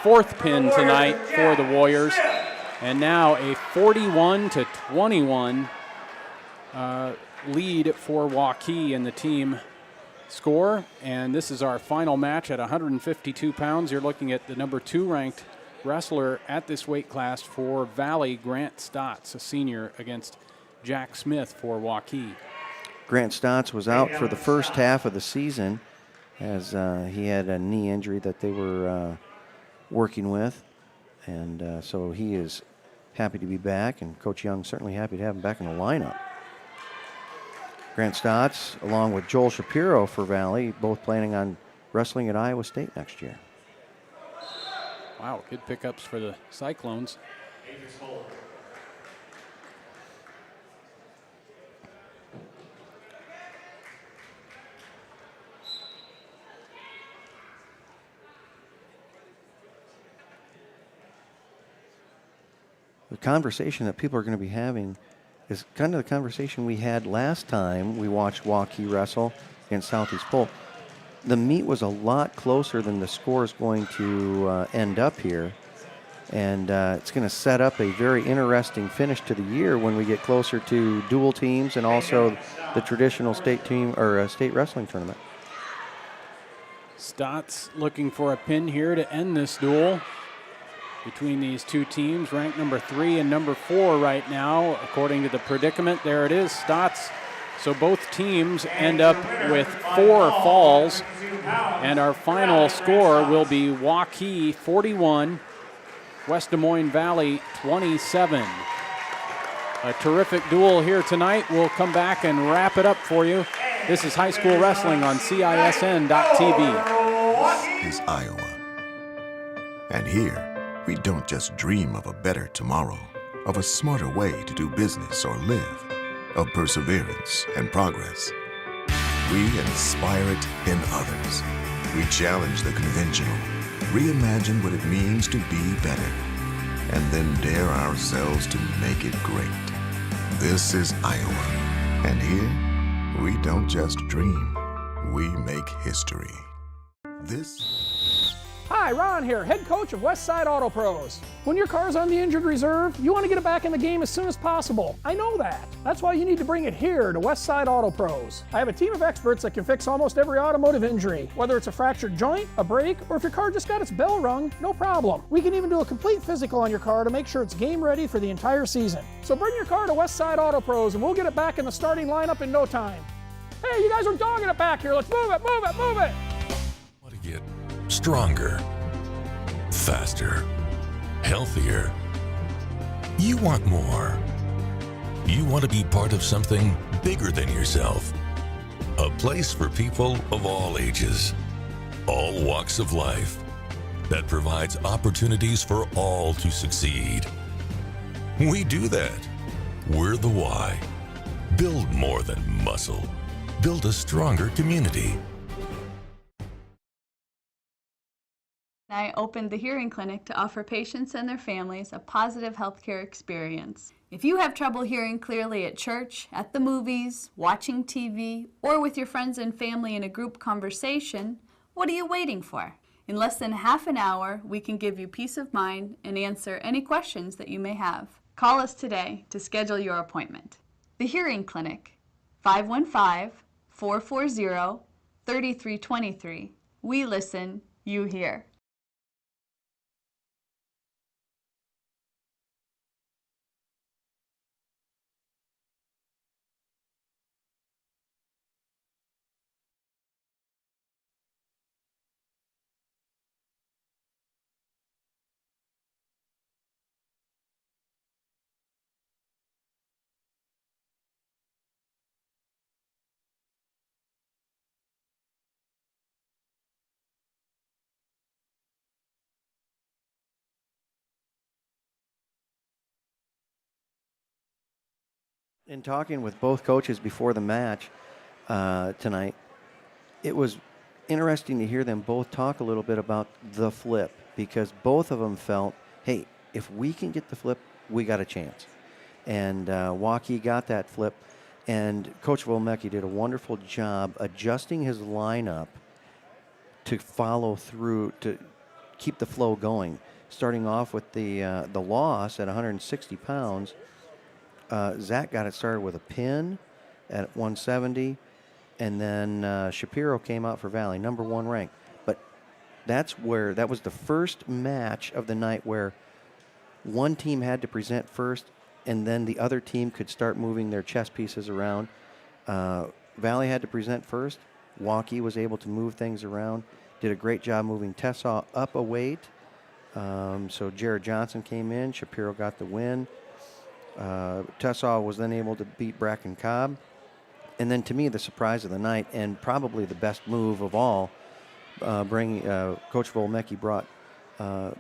fourth pin tonight for the Warriors. And now a 41-21 lead for Waukee in the team score. And this is our final match at 152 pounds. You're looking at the number 2 ranked wrestler at this weight class for Valley, Grant Stotts, a senior, against Jack Smith for Waukee. Grant Stotts was out for the first half of the season as he had a knee injury that they were working with. And so he is happy to be back, and Coach Young certainly happy to have him back in the lineup. Grant Stotts, along with Joel Shapiro for Valley, both planning on wrestling at Iowa State next year. Wow, good pickups for the Cyclones. The conversation that people are going to be having is kind of the conversation we had last time we watched Waukee wrestle against Southeast Polk. The meet was a lot closer than the score is going to end up here. And it's going to set up a very interesting finish to the year when we get closer to dual teams and also the traditional state team or state wrestling tournament. Stotts looking for a pin here to end this duel between these two teams, ranked number 3 and number 4 right now, according to the predicament. There it is, Stotts. So both teams end up with 4 falls, and our final score will be Waukee 41, West Des Moines Valley 27. A terrific duel here tonight. We'll come back and wrap it up for you. This is high school wrestling on CISN.TV. This is Iowa. And here, we don't just dream of a better tomorrow, of a smarter way to do business or live, of perseverance and progress. We inspire it in others. We challenge the conventional, reimagine what it means to be better, and then dare ourselves to make it great. This is Iowa, and here, we don't just dream, we make history. Hi, Ron here, head coach of Westside Auto Pros. When your car's on the injured reserve, you want to get it back in the game as soon as possible. I know that. That's why you need to bring it here to Westside Auto Pros. I have a team of experts that can fix almost every automotive injury. Whether it's a fractured joint, a brake, or if your car just got its bell rung, no problem. We can even do a complete physical on your car to make sure it's game ready for the entire season. So bring your car to Westside Auto Pros and we'll get it back in the starting lineup in no time. Hey, you guys are dogging it back here. Let's move it, move it, move it. Want to get stronger, faster, healthier. You want more. You want to be part of something bigger than yourself. A place for people of all ages, all walks of life, that provides opportunities for all to succeed. We do that. We're the why. Build more than muscle. Build a stronger community. I opened the hearing clinic to offer patients and their families a positive healthcare experience. If you have trouble hearing clearly at church, at the movies, watching TV, or with your friends and family in a group conversation, what are you waiting for? In less than half an hour, we can give you peace of mind and answer any questions that you may have. Call us today to schedule your appointment. The Hearing Clinic, 515-440-3323. We listen, you hear. In talking with both coaches before the match tonight, it was interesting to hear them both talk a little bit about the flip, because both of them felt, hey, if we can get the flip, we got a chance. And Waukee got that flip, and Coach Volmecki did a wonderful job adjusting his lineup to follow through, to keep the flow going. Starting off with the loss at 160 pounds, Zach got it started with a pin at 170, and then Shapiro came out for Valley, number 1 ranked. But that was the first match of the night where one team had to present first, and then the other team could start moving their chess pieces around. Valley had to present first. Waukee was able to move things around, did a great job moving Tessaw up a weight. So Jared Johnson came in, Shapiro got the win. Tessaw was then able to beat Bracken Cobb. And then to me, the surprise of the night, and probably the best move of all, Coach Volmecki brought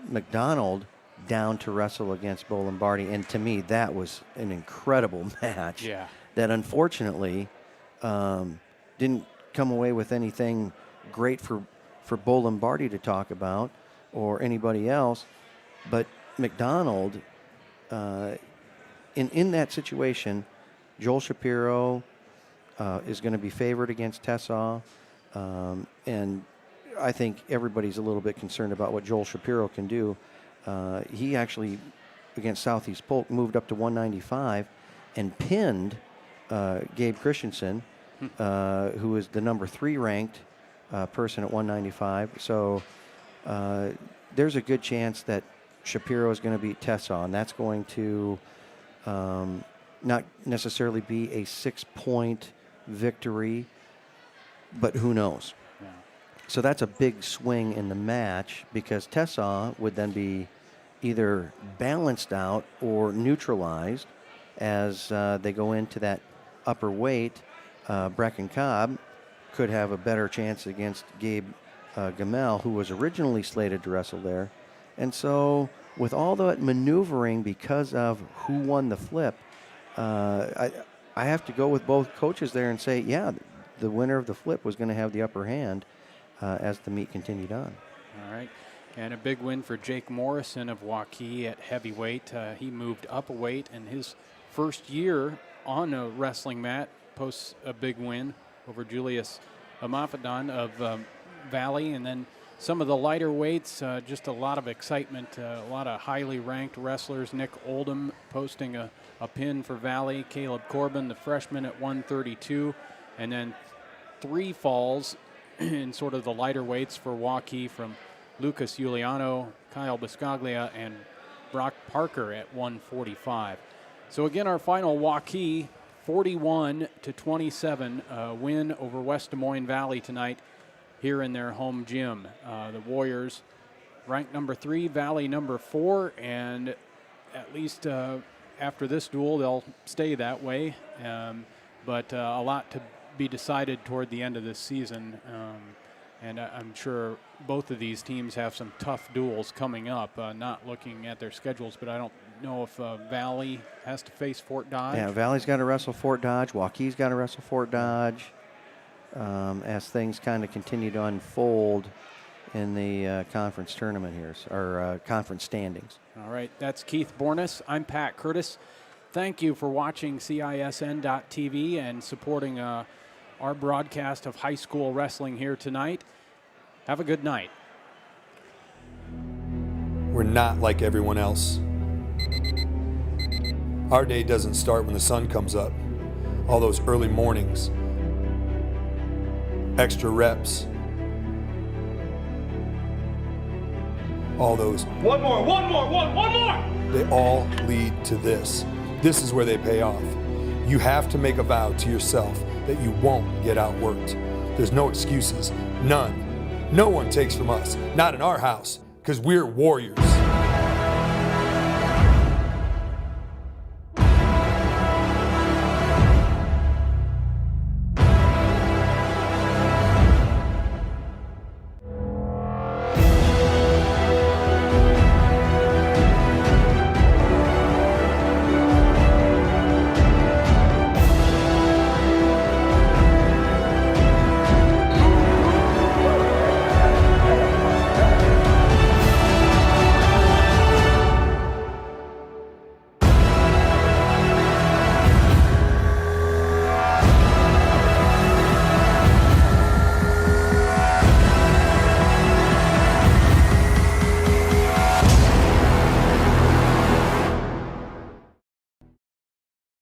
McDonald down to wrestle against Bo Lombardi. And to me, that was an incredible match. Yeah. That unfortunately didn't come away with anything great for Bo Lombardi to talk about or anybody else. But McDonald, in that situation, Joel Shapiro is going to be favored against Tessaw. And I think everybody's a little bit concerned about what Joel Shapiro can do. He actually, against Southeast Polk, moved up to 195 and pinned Gabe Christensen, who is the number 3 ranked person at 195. So there's a good chance that Shapiro is going to beat Tessaw, and that's going to not necessarily be a 6-point victory, but who knows? Yeah. So that's a big swing in the match, because Tessaw would then be either balanced out or neutralized as they go into that upper weight. Bracken Cobb could have a better chance against Gabe Gamel, who was originally slated to wrestle there. And so with all that maneuvering because of who won the flip, I have to go with both coaches there and say, yeah, the winner of the flip was going to have the upper hand as the meet continued on. All right. And a big win for Jake Morrison of Waukee at heavyweight. He moved up a weight, and his first year on a wrestling mat posts a big win over Julius Amafadon of Valley. And then some of the lighter weights, just a lot of excitement, a lot of highly ranked wrestlers. Nick Oldham posting a pin for Valley. Caleb Corbin, the freshman, at 132. And then 3 falls in sort of the lighter weights for Waukee from Lucas Giuliano, Kyle Biscaglia, and Brock Parker at 145. So again, our final Waukee, 41-27 win over West Des Moines Valley tonight here in their home gym. The Warriors ranked number 3, Valley number 4, and at least after this duel, they'll stay that way. But a lot to be decided toward the end of this season. And I'm sure both of these teams have some tough duels coming up. Not looking at their schedules, but I don't know if Valley has to face Fort Dodge. Yeah, Valley's got to wrestle Fort Dodge. Waukee's got to wrestle Fort Dodge as things kind of continue to unfold in the conference tournament here, or conference standings. All right, that's Keith Bornes. I'm Pat Curtis. Thank you for watching CISN.TV and supporting our broadcast of high school wrestling here tonight. Have a good night. We're not like everyone else. Our day doesn't start when the sun comes up. All those early mornings, extra reps, all those one more, they all lead to this. This is where they pay off. You have to make a vow to yourself that you won't get outworked. There's no excuses, none. No one takes from us, not in our house, because we're warriors.